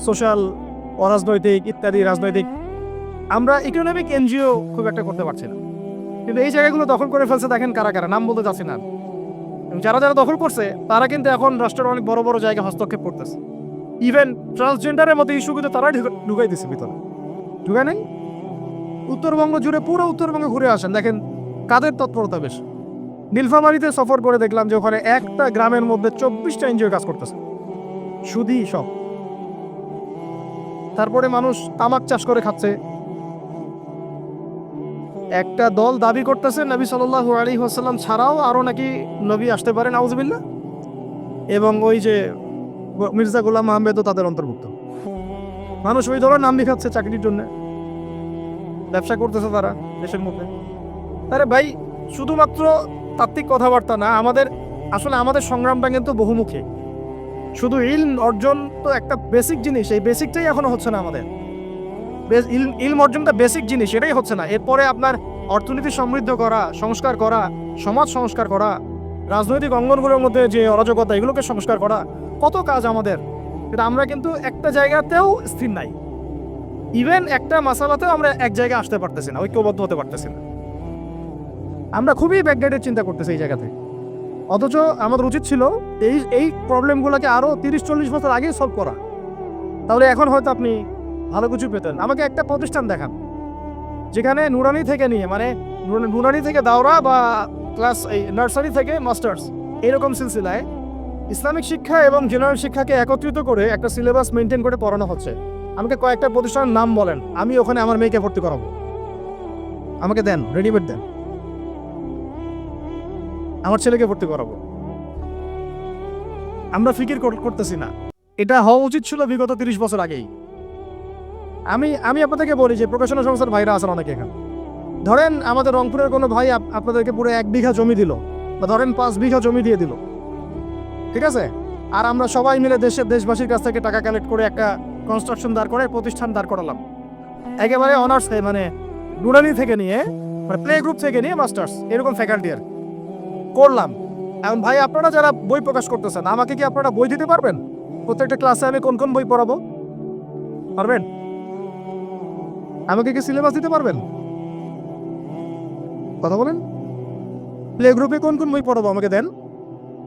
সোশ্যাল, অরাজনৈতিক ইত্যাদি রাজনৈতিক। আমরা ইকোনমিক এনজিও খুব একটা করতে পারছি না। কিন্তু এই জায়গাগুলো দখল করে ফেলছে, দেখেন কারা কারা, নাম বলতে যাচ্ছি না। এবং যারা যারা দখল করছে তারা কিন্তু এখন রাষ্ট্রের অনেক বড় বড় জায়গায় হস্তক্ষেপ করতেছে। ইভেন ট্রান্সজেন্ডারের মতো ইস্যু কিন্তু তারাই ঢুকাই দিচ্ছে ভিতরে, ঢুকায় নাই? উত্তরবঙ্গ জুড়ে, পুরো উত্তরবঙ্গে ঘুরে আসেন, দেখেন কাদের তৎপরতা বেশি। নীলফামারীতে সফর করে দেখলাম যে ওখানে একটা গ্রামের মধ্যে 24টা এনজিও কাজ করতেছে, শুধুই সব। তারপরে মানুষ তামাক চাষ করে খাচ্ছে। একটা দল দাবি করতেছে নবী সাল্লাল্লাহু আলাইহি ওয়াসাল্লাম ছাড়াও আরো নাকি নবী আসতে পারে, নাউজুবিল্লাহ, এবং ওই যে মির্জা গোলাম আহমেদও তাদের অন্তর্ভুক্ত। মানুষ ওই দলের নাম লিখাচ্ছে চাকরির জন্য, ব্যবসা করতেছে তারা দেশের মধ্যে। আরে ভাই, শুধুমাত্র তাত্ত্বিক কথাবার্তা না, আমাদের সংগ্রামটা কিন্তু বহুমুখী। শুধু ইলম অর্জন তো একটা বেসিক জিনিস, এই বেসিকটাই এখনো হচ্ছে না আমাদের। ইলম অর্জনটা বেসিক জিনিস, এটাই হচ্ছে না। এরপরে আপনার অর্থনীতি সমৃদ্ধ করা, সংস্কার করা, সমাজ সংস্কার করা, রাজনৈতিক অঙ্গনগুলোর মধ্যে যে অরাজকতা, এগুলোকে সংস্কার করা, কত কাজ আমাদের। কিন্তু আমরা কিন্তু একটা জায়গাতেও স্থির নাই। ইভেন একটা মাসালাতেও আমরা এক জায়গায় আসতে পারতেছি না, ঐক্যবদ্ধ হতে পারতেছি না। আমরা খুবই ব্যাকডেটেড চিন্তা করতেছি এই জায়গাতে। অথচ আমাদের উচিত ছিল এই প্রবলেমগুলোকে আরও 30-40 বছর আগেই সলভ করা। তাহলে এখন হয়তো আপনি ভালো কিছু পেতেন। আমাকে একটা প্রতিষ্ঠান দেখান যেখানে নুরানি থেকে নিয়ে, মানে নুরানি থেকে দাওরা বা ক্লাস এই নার্সারি থেকে মাস্টার্স, এরকম সিলসিলায় ইসলামিক শিক্ষা এবং জেনারেল শিক্ষাকে একত্রিত করে একটা সিলেবাস মেনটেন করে পড়ানো হচ্ছে। আমাকে কয়েকটা প্রতিষ্ঠানের নাম বলেন, আমি ওখানে আমার মেয়েকে ভর্তি করাবো। আমাকে দেন, রেডিমেড দেন, আমার ছেলেকে ভর্তি করাবো। আমরা ফিকির করতেছি না। এটা হওয়া উচিত ছিল বিগত 30 বছর আগেই। আমি আপনাদেরকে বলি যে প্রকাশনা সংস্থার ভাইরা আছেন অনেকে এখানে। ধরেন আমাদের রংপুরের কোনো ভাই আপনাদেরকে পুরো 1 বিঘা জমি দিল, বা ধরেন 5 বিঘা জমি দিয়ে দিল, ঠিক আছে? আর আমরা সবাই মিলে দেশবাসীর কাছ থেকে টাকা কালেক্ট করে একটা কনস্ট্রাকশন দাঁড় করে, প্রতিষ্ঠান দাঁড় করালাম, একেবারে অনার্স, মানে নুরানি থেকে নিয়ে, মানে প্লে গ্রুপ থেকে নিয়ে মাস্টার্স, এরকম ফ্যাকাল্টি আর করলাম। এখন ভাই, আপনারা যারা বই প্রকাশ করতেছেন, আমাকে কি আপনারা বই দিতে পারবেন? প্রত্যেকটা ক্লাসে আমি কোন কোন বই পড়াবো পারবেন? আমাকে কি সিলেবাস দিতে পারবেন? কথা বলেন। প্লে গ্রুপে কোন কোন বই পড়াবো আমাকে দেন,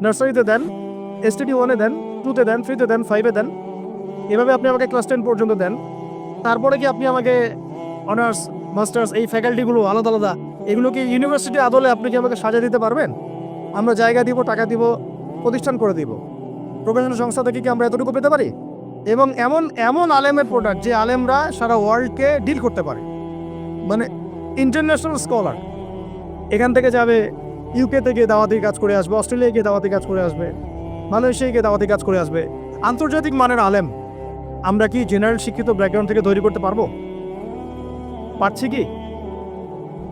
নার্সারিতে দেন, STD 1-এ দেন, 2-তে দেন, 3-তে দেন, 5-এ দেন, এভাবে আপনি আমাকে ক্লাস 10 পর্যন্ত দেন। তারপরে কি আপনি আমাকে অনার্স, মাস্টার্স, এই ফ্যাকাল্টিগুলো আলাদা আলাদা, এগুলোকে ইউনিভার্সিটি আদলে আপনি কি আমাকে সাজিয়ে দিতে পারবেন? আমরা জায়গা দিব, টাকা দিব, প্রতিষ্ঠান করে দিব। প্রকাশনা সংস্থা থেকে কি আমরা এতটুকু পেতে পারি? এবং এমন এমন আলেমের প্রোডাক্ট, যে আলেমরা সারা ওয়ার্ল্ডকে ডিল করতে পারে, মানে ইন্টারন্যাশনাল স্কলার। এখান থেকে যাবে UK থেকে দাওয়াতি কাজ করে আসবে, অস্ট্রেলিয়া গিয়ে দাওয়াতি কাজ করে আসবে, মালয়েশিয়া গিয়ে দাওয়াতি কাজ করে আসবে, আন্তর্জাতিক মানের আলেম। আমরা কি জেনারেল শিক্ষিত ব্যাকগ্রাউন্ড থেকে তৈরি করতে পারবো? পারছি কি?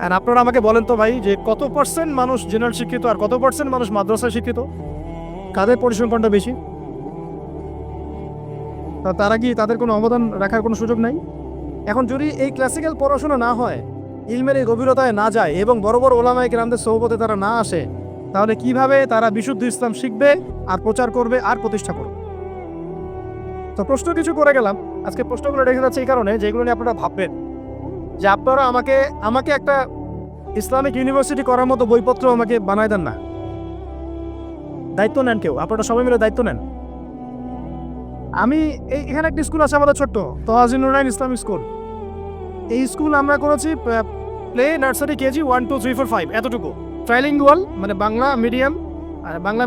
আর আপনারা আমাকে বলেন তো ভাই, যে কত % মানুষ জেনারেল শিক্ষিত আর কত % মানুষ মাদ্রাসায় শিক্ষিত? কাদের পরিসংখ্যানটা বেশি? তারা কি, তাদের কোনো অবদান রাখার কোনো সুযোগ নাই? এখন যদি এই ক্লাসিক্যাল পড়াশোনা না হয়, ইলমের এই গভীরতায় না যায়, এবং বড় বড় ওলামায়ে কেরামদের সোহবতে তারা না আসে, তাহলে কিভাবে তারা বিশুদ্ধ ইসলাম শিখবে আর প্রচার করবে আর প্রতিষ্ঠা করবে? তো প্রশ্ন কিছু করে গেলাম। আজকে প্রশ্নগুলো রেখে যাচ্ছে এই কারণে, যেগুলো নিয়ে আপনারা ভাববেন, যে আপনারা আমাকে একটা ইসলামিক ইউনিভার্সিটি করার মতো বইপত্র আমাকে বানায় দেন না। দায়িত্ব নেন কেউ, আপনারা সবাই মিলে দায়িত্ব নেন। আমি এখানে একটা স্কুল আছে আমাদের ছোট্ট, তোহাজিনুরাইন ইসলামিক স্কুল। এই স্কুল আমরা করেছি প্লে, নার্সারি, কেজি 1, 2, 3, 4, 5, এতটুকু। ট্রাইলিঙ্গুয়াল, মানে Bangla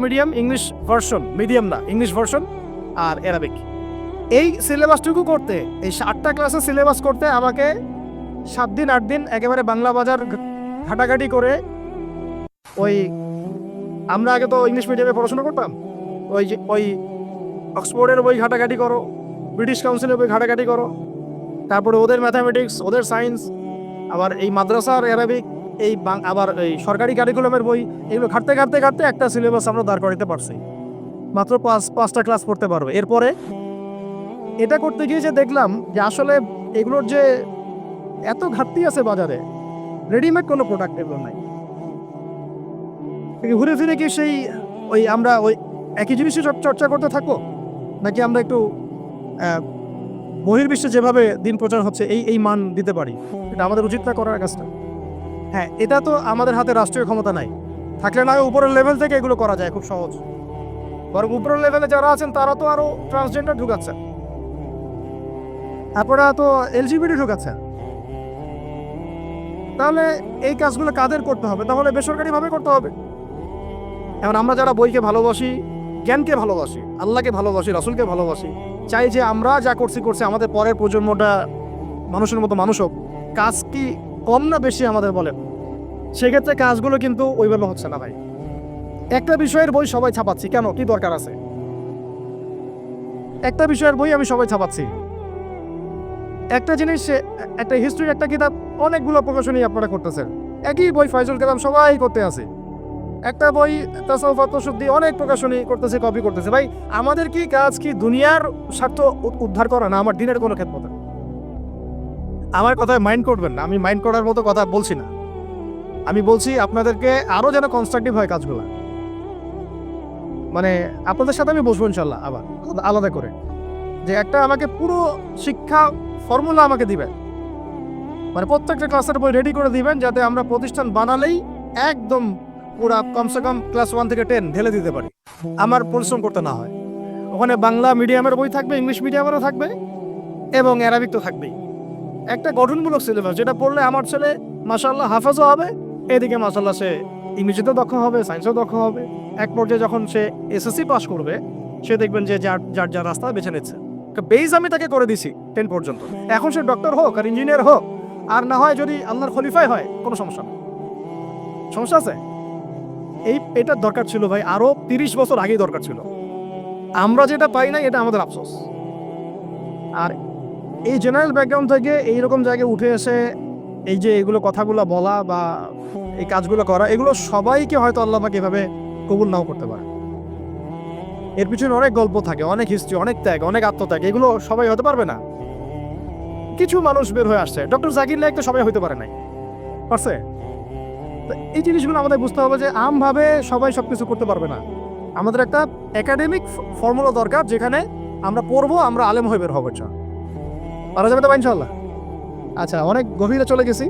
medium, English version, medium না, ইংলিশ ভার্সন আর অ্যারাবিক। এই সিলেবাসটুকু করতে, এই 8টা ক্লাসের সিলেবাস করতে আমাকে 7 দিন 8 দিন একেবারে বাংলা বাজার ঘাটাঘাটি করে, ওই আমরা আগে তো ইংলিশ মিডিয়ামে পড়াশোনা করতাম, ওই অক্সফোর্ডের বই ঘাটাঘাটি করো, ব্রিটিশ কাউন্সিলের বই ঘাটাঘাটি করো, তারপরে ওদের ম্যাথামেটিক্স, ওদের সায়েন্স, আবার এই মাদ্রাসার অ্যারাবিক, আবার এই সরকারি কারিকুলামের বই, এগুলো ঘাটতে ঘাটতে ঘাটতে একটা সিলেবাস আমরা দাঁড় করাতে পারছি। মাত্র 5টা ক্লাস পড়তে পারবে। এরপরে এটা করতে গিয়ে যে দেখলাম যে আসলে এগুলোর যে এত ঘাটতি আছে বাজারে, রেডিমেড কোনো প্রোডাক্ট এগুলো নাই। ঘুরে ফিরে কি সেই আমরা একই জিনিসই চর্চা করতে থাকবো, নাকি আমরা একটু বহির্বিশ্বে যেভাবে দিন প্রচার হচ্ছে এই মান দিতে পারি? এটা আমাদের উচিত না করার কাজটা? হ্যাঁ, এটা তো আমাদের হাতে রাষ্ট্রীয় ক্ষমতা নাই, থাকলে না উপরের লেভেল থেকে এগুলো করা যায় খুব সহজ। বরং উপরের লেভেলে যারা আছেন তারা তো আরো ট্রান্সজেন্ডার ঢুকাচ্ছে, আপনারা তো এলজিবিটি ঢুকাচ্ছে। তাহলে এই কাজগুলো কাদের করতে হবে? তাহলে বেসরকারিভাবে করতে হবে। এখন আমরা যারা বইকে ভালোবাসি, জ্ঞানকে ভালোবাসি, আল্লাহকে ভালোবাসি, রাসূলকে ভালোবাসি, চাই যে আমরা যা করছি আমাদের পরের প্রজন্মটা মানুষের মতো মানুষ হোক। কাজ কি কম না বেশি আমাদের বলেন? সেক্ষেত্রে কাজগুলো কিন্তু ওইভাবে হচ্ছে না ভাই। একটা বিষয়ের বই সবাই ছাপাচ্ছি, কেন? কি দরকার আছে? একটা বিষয়ের বই আমি সবাই ছাপাচ্ছি। একটা জিনিস, একটা হিস্ট্রির একটা কিতাব অনেকগুলো প্রকাশনী আপনারা করতেছেন, একই বই ফয়জুল কালাম সবাই করতে আছে। একটা বই তাসাউফ আত্মশুদ্ধি অনেক প্রকাশনী করতেছে, কপি করতেছে। ভাই আমাদের কি কাজ কি দুনিয়ার স্বার্থ উদ্ধার করা, না আমার দিনের কোনো খেদমত? আমার কথায় মাইন্ড করবেন না, আমি মাইন্ড করার মতো কথা বলছি না। আমি বলছি আপনাদেরকে আরো যেন কনস্ট্রাকটিভ হয় কাজগুলো। মানে আপনাদের সাথে আমি বসবো ইনশাল্লাহ আবার আলাদা করে, যে একটা আমাকে পুরো শিক্ষা ফর্মুলা আমাকে দিবেন, মানে প্রত্যেকটা ক্লাসের বই রেডি করে দিবেন, যাতে আমরা প্রতিষ্ঠান বানালেই একদম পুরা কমসে কম ক্লাস 1 থেকে 10 ঢেলে দিতে পারি, আমার পরিশ্রম করতে না হয়। ওখানে বাংলা মিডিয়ামের বই থাকবে, ইংলিশ মিডিয়ামেরও থাকবে, এবং অ্যারাবিক তো থাকবেই। একটা গঠনমূলক সিলেবাস, যেটা পড়লে আমার ছেলে মাশাআল্লাহ হাফেজও হবে, এদিকে মাশাআল্লাহ সে ইংরেজিতেও দক্ষ হবে, সায়েন্সেও দক্ষ হবে। এক পর্যায়ে যখন সে এসএসসি পাস করবে, সে দেখবেন যে যার রাস্তা বেছে নিচ্ছে। বেজ আমি তাকে করে দিছি 10 পর্যন্ত। এখন সে ডক্টর হোক আর ইঞ্জিনিয়ার হোক, আর না হয় যদি আল্লাহর খলিফাই হয়, কোনো সমস্যা নেই। সমস্যা আছে? এটার দরকার ছিল ভাই, আরো 30 বছর আগেই দরকার ছিল। আমরা যেটা পাই না, এটা আমাদের আফসোস। আর এই জেনারেল ব্যাকগ্রাউন্ড থেকে এইরকম জায়গায় উঠে এসে এই যে এগুলো কথাগুলো বলা বা এই কাজগুলো করা, এগুলো সবাইকে হয়তো আল্লাহ পাক এভাবে কবুল নাও করতে পারে। এর পিছনে অনেক গল্প থাকে, অনেক হিস্ট্রি, অনেক ত্যাগ, অনেক আত্মত্যাগ, এগুলো সবাই হতে পারবে না। কিছু মানুষ বের হয়ে আসছে, ডক্টর জাকির নায়েক তো সবাই হইতে পারে নাই, পারছে? তো এই জিনিসগুলো আমাদের বুঝতে হবে যে আমভাবে সবাই সবকিছু করতে পারবে না। আমাদের একটা একাডেমিক ফর্মুলা দরকার, যেখানে আমরা পড়বো, আমরা আলেম হয়ে বের হবো। পারা যাবে তো ভাই ইনশাআল্লাহ? আচ্ছা, অনেক গভীরে চলে গেছি,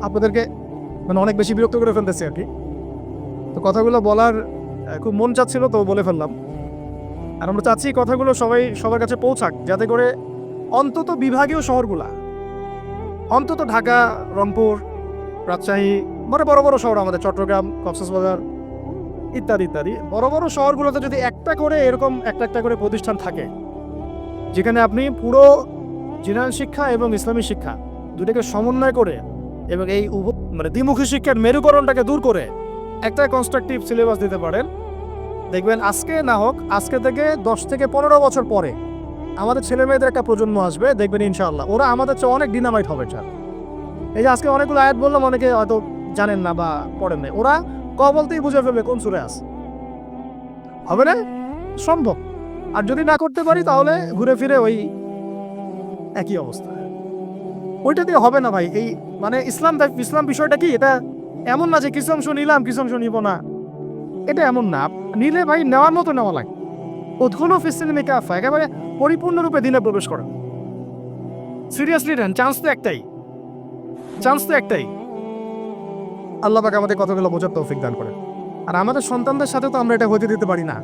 আপনাদেরকে মানে অনেক বেশি বিরক্ত করে ফেলতেছি আর কি। তো কথাগুলো বলার খুব মন চাচ্ছিল, তো বলে ফেললাম। আর আমরা চাচ্ছি কথাগুলো সবার কাছে পৌঁছাক, যাতে করে অন্তত বিভাগীয় শহরগুলা, অন্তত ঢাকা, রংপুর, রাজশাহী, মানে বড় বড় শহর আমাদের, চট্টগ্রাম, কক্সবাজার ইত্যাদি ইত্যাদি বড় বড় শহরগুলোতে যদি একটা করে এরকম একটা করে প্রতিষ্ঠান থাকে, যেখানে আপনি পুরো জেনারেল শিক্ষা এবং ইসলামী শিক্ষা দুটাকে সমন্বয় করে, এবং এই মানে দ্বিমুখী শিক্ষার মেরুকরণটাকে দূর করে একটা কনস্ট্রাকটিভ সিলেবাস দিতে পারেন, দেখবেন আজকে না হোক, আজকে থেকে 10 থেকে 15 বছর পরে আমাদের ছেলে মেয়েদের একটা প্রজন্ম আসবে, দেখবেন ইনশাআল্লাহ ওরা আমাদের চেয়ে অনেক ডিনামাইট হবে। এই যে আজকে অনেকগুলো আয়াত বললাম, অনেকে হয়তো জানেন না বা পড়েন নাই, ওরা বলতেই বুঝে ফেলবে কোন সূরা আছে। হবে না? সম্ভব। আর যদি না করতে পারি, তাহলে ঘুরে ফিরে ওই একই অবস্থা। ওইটা দিয়ে হবে না ভাই। এই মানে ইসলাম বিষয়টা কি, এটা এমন না যে কিছু অংশ নিলাম কিছু অংশ নিব না, এটা এমন না। নিলে ভাই নেওয়ার মতো নেওয়া লাগে। উদ্ঘুল ফিসিলমি কাফা, একেবারে পরিপূর্ণরূপে দিনে প্রবেশ করেন। সিরিয়াসলি নেন, চান্স তো একটাই। আল্লাহ পাক আমাদের কতগুলো বোঝার তৌফিক দান করেন। আর আমাদের সন্তানদের সাথে তো আমরা এটা হতে দিতে পারি না।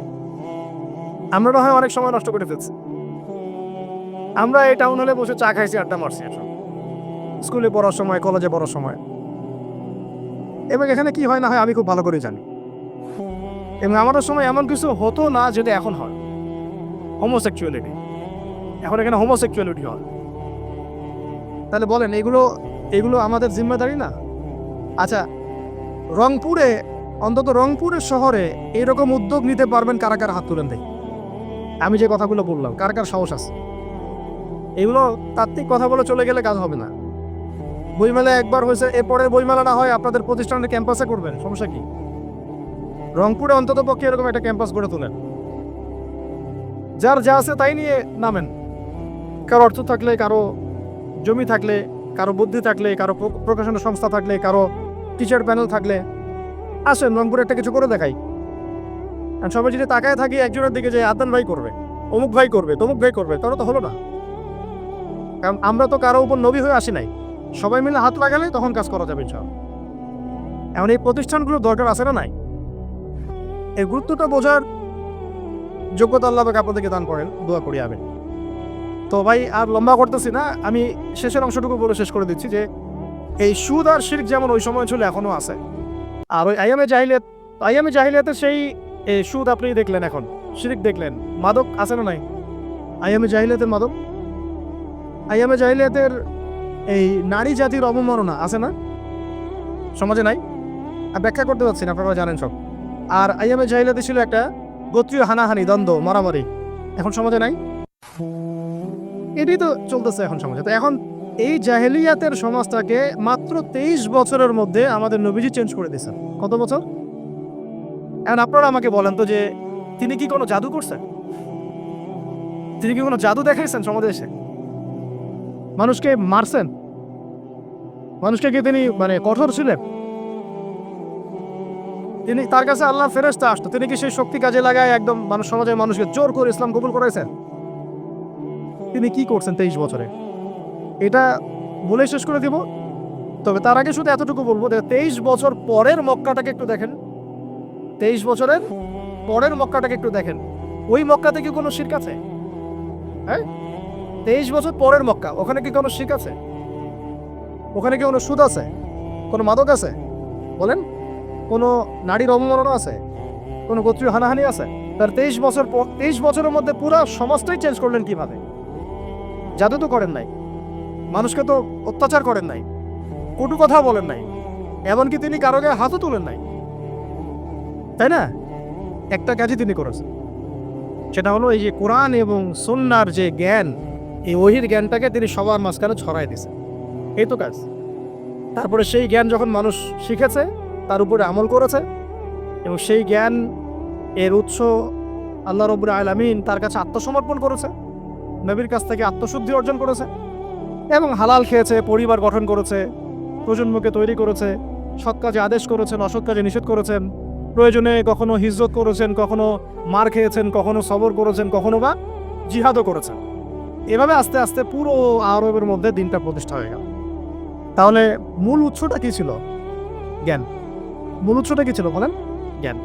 আমরা না হয় অনেক সময় নষ্ট করে ফেলছি। আমরা এই টাউন হলে বসে চা খাইছি, আড্ডা মারছি, স্কুলে পড়ার সময়, কলেজে পড়ার সময়। এবং এখানে কি হয় না হয় আমি খুব ভালো করে জানি। এবং আমাদের সময় এমন কিছু হতো না যেটা এখন হয়। হোমোসেক্সুয়ালিটি, এখন এখানে হোমোসেক্সুয়ালিটি হয়। তাহলে বলেন এগুলো আমাদের জিম্মেদারি না? আচ্ছা, রংপুরে, অন্তত রংপুরের শহরে এরকম উদ্যোগ নিতে পারবেন কারা কারা? হাত তুলেন দেখি। আমি যে কথাগুলো বললাম, কার কার সাহস আছে? এগুলো তাত্ত্বিক কথা বলে চলে গেলে কাজ হবে না। বইমেলা একবার হয়েছে, এরপরের বইমেলা না হয় আপনাদের প্রতিষ্ঠানের ক্যাম্পাসে করবেন, সমস্যা কি? রংপুরে অন্তত পক্ষে এরকম একটা ক্যাম্পাস গড়ে তোলেন। যার যা আছে তাই নিয়ে নামেন। কারো অর্থ থাকলে, কারো জমি থাকলে, কারো বুদ্ধি থাকলে, কারো প্রকাশনা সংস্থা থাকলে, কারো টিচার প্যানেল থাকলে, আসেন রংপুরে একটা কিছু করে দেখাই। আর সবাই যদি তাকায় থাকি একজনের দিকে যে আদান ভাই করবে, অমুক ভাই করবে, তমুক ভাই করবে, তাহলে তো হলো না। কারণ আমরা তো কারো উপর নবী হয়ে আসি নাই, সবাই মিলে হাত লাগালে তখন কাজ করা যাবে ইনশাআল্লাহ। এখন এই প্রতিষ্ঠানগুলো দরকার আছে না নাই? এই গুরুত্বটা বোঝার যোগ্যতা আল্লাহ পাক আপনাদেরকে দান করেন, দোয়া করি আমি। তো ভাই আর লম্বা করতেছি না, আমি শেষের অংশটুকু বলে শেষ করে দিচ্ছি যে এই সুদ আর শিরক যেমন ওই সময় ছিল এখনো আছে। আর ওই আইয়ামে জাহিলিয়াতের সেই সুদ আপনি দেখলেন, এখন শিরক দেখলেন, মাদক আছে না নাই? আইয়ামে জাহিলিয়াতের মাদক, আইয়ামে জাহিলিয়াতের এই নারী জাতির অবমাননা আছে না সমাজে? নাই? আর ব্যাখ্যা করতে পারছি না, আপনারা জানেন সব। আর আইয়ামে জাহিলিয়াতে ছিল একটা গোত্রীয় হানাহানি, দ্বন্দ্ব, মারামারি, এখন সমাজে নাই? এটাই তো চলতেছে এখন সমাজে। তো এখন এই জাহেলিয়াতের সমাজটাকে মাত্র 23 বছরের মধ্যে আমাদের নবীজি চেঞ্জ করে দিয়েছেন। কত বছর? এখন আপনারা আমাকে বলেন তো যে তিনি কি কোনো জাদু করছেন? তিনি কি কোনো জাদু দেখাইছেন সমাজে এসে? মানুষকে মারছেন? মানুষকে কি তিনি মানে কঠোর ছিলেন? তিনি তার কাছে আল্লাহ ফেরেশতা আসতো, তিনি কি সেই শক্তি কাজে লাগায় একদম মানুষ সমাজের মানুষকে জোর করে ইসলাম কবুল করাইছেন? তিনি কি করছেন 23 বছরে? এটা বলে শেষ করে দিব। তবে তার আগে শুধু এতটুকু বলবো যে 23 বছর পরের মক্কাটাকে একটু দেখেন। 23 বছরের পরের মক্কাটাকে একটু দেখেন। ওই মক্কাতে কি কোনো শিরক আছে? হ্যাঁ, 23 বছর পরের মক্কা, ওখানে কি কোনো শিরক আছে? ওখানে কি কোনো সুদ আছে? কোনো মাদক আছে? বলেন, কোনো নারীর অবমাননা আছে? কোনো গোত্রীয় হানাহানি আছে? তার 23 বছর পর, 23 বছরের মধ্যে পুরো সমাজটাই চেঞ্জ করলেন কিভাবে? জাদু তো করেন নাই, মানুষকে তো অত্যাচার করেন নাই, কটু কথা বলেন নাই, এমনকি তিনি কারো গায়ে হাতও তুলেন নাই, তাই না? একটা কাজই তিনি করেছেন, সেটা হলো এই যে কোরআন এবং সুন্নাহর যে জ্ঞান, এই ওহির জ্ঞানটাকে তিনি সবার মাঝখানে ছড়াই দিয়েছেন। এই তো কাজ। তারপরে সেই জ্ঞান যখন মানুষ শিখেছে, তার উপরে আমল করেছে, এবং সেই জ্ঞান এর উৎস আল্লাহ রাব্বুল আলামিন, তার কাছে আত্মসমর্পণ করেছে, নবীর কাছ থেকে আত্মশুদ্ধি অর্জন করেছে, এবং হালাল খেয়েছে, পরিবার গঠন করেছে, প্রজন্মকে তৈরি করেছে, সৎ কাজে আদেশ করেছেন, অসৎ কাজে নিষেধ করেছেন, প্রয়োজনে কখনো হিজরত করেছেন, কখনো মার খেয়েছেন, কখনো সবর করেছেন, কখনো বা জিহাদও করেছেন। এভাবে আস্তে আস্তে পুরো আরবের মধ্যে দিনটা প্রতিষ্ঠা হয়ে গেল। তাহলে মূল উৎসটা কি ছিল? জ্ঞান। মূল উৎসটা কি ছিল বলেন? জ্ঞান।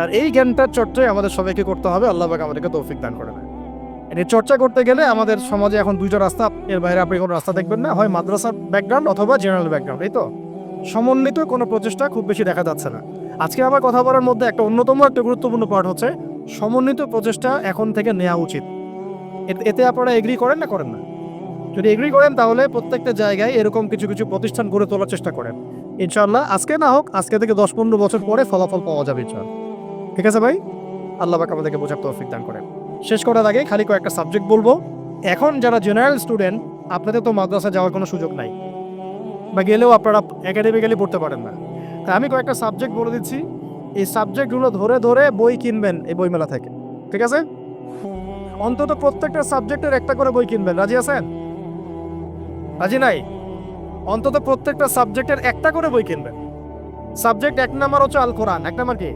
আর এই জ্ঞানটার চর্চাই আমাদের সবাইকে করতে হবে। আল্লাহ পাক আমাদেরকে তৌফিক দান করে না। এর চর্চা করতে গেলে আমাদের সমাজে এখন দুইটা রাস্তা, এর বাইরে আপনি কোনো রাস্তা দেখবেন না, হয় মাদ্রাসার ব্যাকগ্রাউন্ড অথবা জেনারেল ব্যাকগ্রাউন্ড। এই তো সমন্বিত কোনো প্রচেষ্টা খুব বেশি দেখা যাচ্ছে না। আজকে আমার কথা বলার মধ্যে একটা অন্যতম একটা গুরুত্বপূর্ণ পার্ট হচ্ছে সমন্বিত প্রচেষ্টা এখন থেকে নেওয়া উচিত। এতে আপনারা এগ্রি করেন না করেন না? যদি এগ্রি করেন তাহলে প্রত্যেকটা জায়গায় এরকম কিছু কিছু প্রতিষ্ঠান গড়ে তোলার চেষ্টা করেন। ইনশাআল্লাহ আজকে না হোক, আজকে থেকে 10-15 বছর পরে ফলাফল পাওয়া যাবে ইনশাআল্লাহ। ঠিক আছে ভাই, আল্লাহ পাক আমাদেরকে বোঝার তৌফিক দান করেন। শেষ করার আগে খালি কয়েকটা সাবজেক্ট বলবো। এখন যারা জেনারেল স্টুডেন্ট, আপনাদের তো মাদ্রাসা যাওয়ার কোনো সুযোগ নাই, বা গেলেও আপনারা একাডেমিক্যালি পড়তে পারেন না। তা আমি কয়েকটা সাবজেক্ট বলে দিচ্ছি, এই সাবজেক্টগুলো ধরে ধরে বই কিনবেন এই বইমেলা থেকে। ঠিক আছে? অন্তত প্রত্যেকটা সাবজেক্টের একটা করে বই কিনবেন। রাজি আছেন? রাজি নাই? অন্তত প্রত্যেকটা সাবজেক্টের একটা করে বই কিনবেন। সাবজেক্ট 1 নাম্বার হচ্ছে আল কোরআন। 1 নাম্বার কি?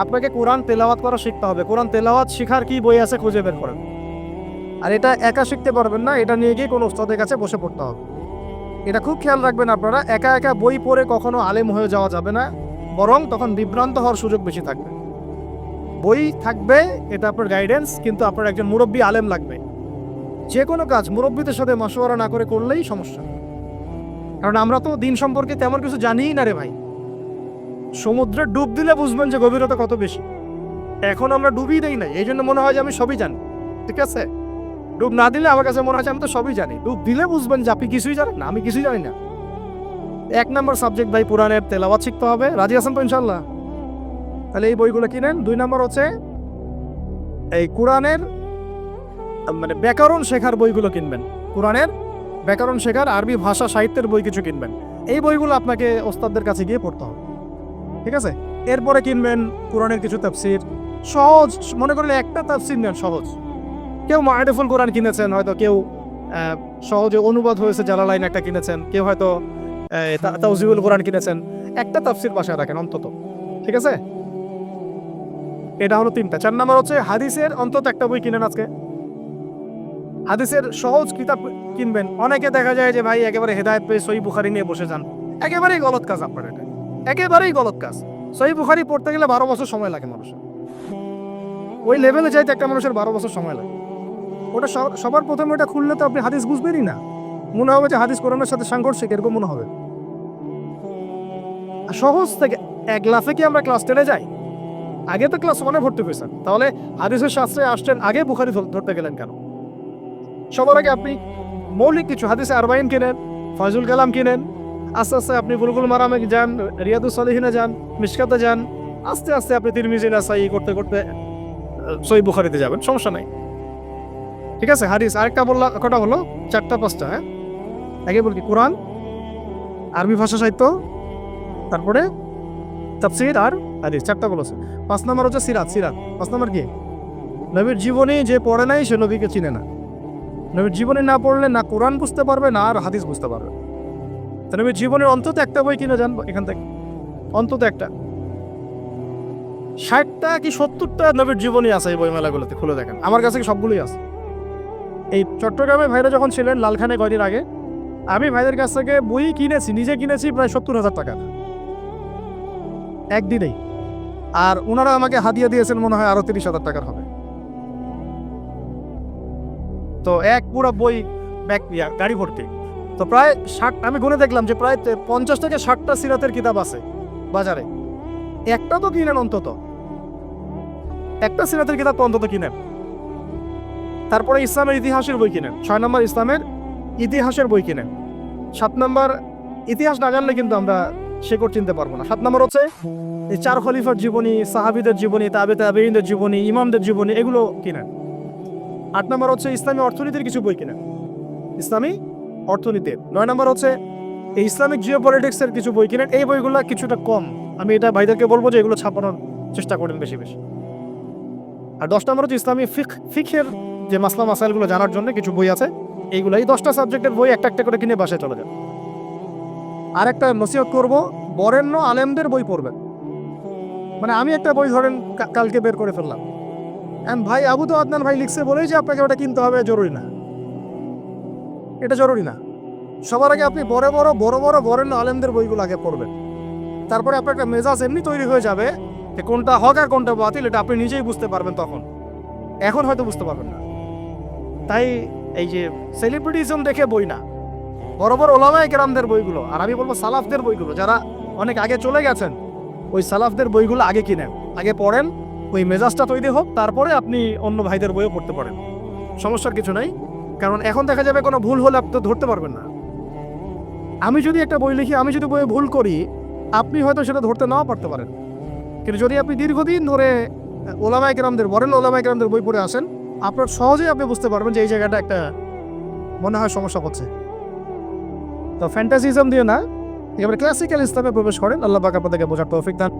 আপনাকে কোরআন তেলাওয়াত করা শিখতে হবে। কোরআন তেলাওয়াত শেখার কি বই আছে খুঁজে বের করেন। আর এটা একা শিখতে পারবেন না, এটা নিয়ে গিয়ে কোনো উস্তাদের কাছে বসে পড়তে হবে। এটা খুব খেয়াল রাখবেন আপনারা। একা একা বই পড়ে কখনো আলেম হয়ে যাওয়া যাবে না, বরং তখন বিভ্রান্ত হওয়ার সুযোগ বেশি থাকবে। বই থাকবে, এটা আপনার গাইডেন্স, কিন্তু আপনার একজন মুরব্বী আলেম লাগবে। যে কোনো কাজ মুরব্বীদের সাথে মাশওয়ারা না করে করলেই সমস্যা। কারণ আমরা তো দিন সম্পর্কে তেমন কিছু জানিই না রে ভাই। সমুদ্রে ডুব দিলে বুঝবেন যে গভীরতা কত বেশি। এখন আমরা ডুবই দেই নাই, এই জন্য মনে হয় যে আমি সবই জানি। ঠিক আছে? ডুব না দিলে আমার কাছে মনে হয় আমি তো সবই জানি। ডুব দিলে বুঝবেন যে আপনি কিছুই জানেন না, আমি কিছুই জানি না। 1 নাম্বার সাবজেক্ট ভাই কোরআনের তেলাওয়াত শিখতে হবে। রাজি আছেন তো ইনশাল্লাহ? তাহলে এই বইগুলো কিনেন। 2 নাম্বার হচ্ছে এই কোরআনের মানে ব্যাকরণ শেখার বইগুলো কিনবেন। কোরআনের ব্যাকরণ শেখার আরবি ভাষা সাহিত্যের বই কিছু কিনবেন। এই বইগুলো আপনাকে ওস্তাদদের কাছে গিয়ে পড়তে হবে। ঠিক আছে? এরপরে কিনবেন কোরআনের কিছু তাফসির, সহজ। মনে করলে একটা তাফসির নেন সহজ। কেউ মারিফুল কোরআন কিনেছেন, হয়তো কেউ সহজে অনুবাদ হয়েছে জালালাইন একটা কিনেছেন, কেউ হয়তো তাওজিউল কোরআন কিনেছেন। একটা তাফসির বাসায় রাখেন অন্তত। ঠিক আছে? এটা হলো 3টা। 4 নাম্বার হচ্ছে হাদিসের অন্তত একটা বই কিনেন আজকে। হাদিসের সহজ কিতাব কিনবেন। অনেকে দেখা যায় যে ভাই একেবারে হেদায়েত পেয়ে সহিহ বুখারী নিয়ে বসে যান। একেবারেই গলত কাজ আপনার এটা। একেবারেই গলত কাজ। সহিহ বুখারী পড়তে গেলে 12 বছর সময় লাগে মানুষের। ওই লেভেলে যাইতে একটা মানুষের 12 বছর সময় লাগে। ওটা সবার প্রথমে ওটা খুললে তো আপনি হাদিস বুঝবেনই না। মনে হবে যে হাদিস কোরআনের সাথে সাংঘর্ষিক, এরকম মনে হবে। আর সহজ থেকে এক লাফে কি আমরা ক্লাস 10-এ যাই? আগে তো ক্লাস 1-এ ভর্তি হয়েছেন, তাহলে হাদিসের শাস্ত্রে আসছেন আগে বুখারী ধরতে গেলেন কেন? সবার আগে আপনি মৌলিক কিছু হাদিসে আরবাইন কিনেন, ফয়জুল কালাম কিনেন, আস্তে আস্তে আপনি বুলুগুল মারামে যান, রিয়াদুস সালিহিনে যান, মিশকাতে যান, আস্তে আস্তে আপনি তিরমিজি নাসাই করতে করতে সহিহ বুখারীতে যাবেন, সমস্যা নাই। ঠিক আছে? হাদিস আরেকটা বললাম, কটা হলো? 4টা 5টা। হ্যাঁ, আগে বলি কোরআন, আরবি ভাষা সাহিত্য, তারপরে তাফসীর আর হাদিস, 4টা বলেছে। 5 নাম্বার হচ্ছে সিরাত। 5 নাম্বার কি? নবীর জীবনী যে পড়ে নাই সে নবীকে চিনে না। নবীর জীবনী না পড়লে না কোরআন বুঝতে পারবে না আর হাদিস বুঝতে পারবে। তো নবীর জীবনের অন্তত একটা বই কিনে যান এখান থেকে, অন্তত একটা। 60টা কি 70টা নবীর জীবনী আছে এই বইমেলাগুলোতে, খুলে দেখেন। আমার কাছে সবগুলোই আছে। এই চট্টগ্রামে ভাইরা যখন ছিলেন লালখানে কয়দিন আগে, আমি ভাইদের কাছ থেকে বই কিনেছি, নিজে কিনেছি প্রায় 70,000 টাকা একদিনেই। আর ওনারা আমাকে হাদিয়া দিয়েছেন মনে হয় আরো 30,000 টাকার হবে। তো এক পুরো বই ব্যাগ গাড়ি ভর্তি। তো প্রায় 60, আমি গুনে দেখলাম যে প্রায় 50 থেকে 60টা সিরাতের কিতাব আছে বাজারে। একটা তো কিনেন অন্তত, একটা সিরাতের কিতাব তো অন্তত কিনেন। তারপরে ইসলামের ইতিহাসের বই কিনেন। 6 নম্বর ইসলামের ইতিহাসের বই কিনেন। 7 নম্বর ইতিহাস না জানলে কিন্তু আমরা শেকড় চিনতে পারবো না। 7 নম্বর হচ্ছে এই 4 খলিফার জীবনী, সাহাবীদের জীবনী, তাবেঈনদের জীবনী, ইমামদের জীবনী, এগুলো কিনেন। 8 নম্বর হচ্ছে ইসলামী অর্থনীতির কিছু বই কিনেন, ইসলামী অর্থনীতি। 9 নম্বর হচ্ছে এই ইসলামিক জিওপলিটিক্সের কিছু বই কিনেন। এই বইগুলো কিছুটা কম, আমি এটা ভাইদেরকে বলবো যে এগুলো ছাপানোর চেষ্টা করেন বেশি বেশি। আর 10 নম্বর হচ্ছে ইসলামী ফিকহের যে মাসলা মাসাইলগুলো জানার জন্য কিছু বই আছে, এইগুলো। এই 10টা সাবজেক্টের বই একটা একটা করে কিনে বাসায় চলে যান। আর একটা নসিহত করব, বরেণ্য আলেমদের বই পড়বেন। মানে আমি একটা বই ধরেন কালকে বের করে ফেললাম, ভাই আবু তো আদনান ভাই লিখছে বলেই যে আপনাকে ওটা কিনতে হবে জরুরি না, এটা জরুরি না। সবার আগে আপনি বড় বড় বরেণ্য আলেমদের বইগুলো আগে পড়বেন। তারপরে আপনার একটা মেজাজ এমনি তৈরি হয়ে যাবে যে কোনটা হক আর কোনটা বাতিল, এটা আপনি নিজেই বুঝতে পারবেন তখন। এখন হয়তো বুঝতে পারবেন না। তাই এই যে সেলিব্রিটিজম দেখে বই না, বড় বড় ওলামায়ে কেরামদের বইগুলো, আর আমি বলবো সালাফদের বইগুলো, যারা অনেক আগে চলে গেছেন, ওই সালাফদের বইগুলো আগে কিনেন, আগে পড়েন, ওই মেজাজটা তৈরি হোক, তারপরে আপনি অন্য ভাইদের বইও পড়তে পারেন, সমস্যার কিছু নাই। কারণ এখন দেখা যাবে কোনো ভুল হলে আপনি তো ধরতে পারবেন না। আমি যদি একটা বই লিখি, আমি যদি বইয়ে ভুল করি, আপনি হয়তো সেটা ধরতে নাও পারতে পারেন। কিন্তু যদি আপনি দীর্ঘদিন ধরে ওলামায়ে কেরামদের, বরেণ্য ওলামায়ে কেরামদের বই পড়ে আসেন, আপনার সহজেই আপনি বুঝতে পারবেন যে এই জায়গাটা একটা মনে হয় সমস্যা হচ্ছে। তো ফ্যান্টাসিজম দিয়ে না, একেবারে ক্লাসিক্যাল ইসলামে প্রবেশ করেন। আল্লাহ পাক আপনাদেরকে বোঝার তৌফিক দান।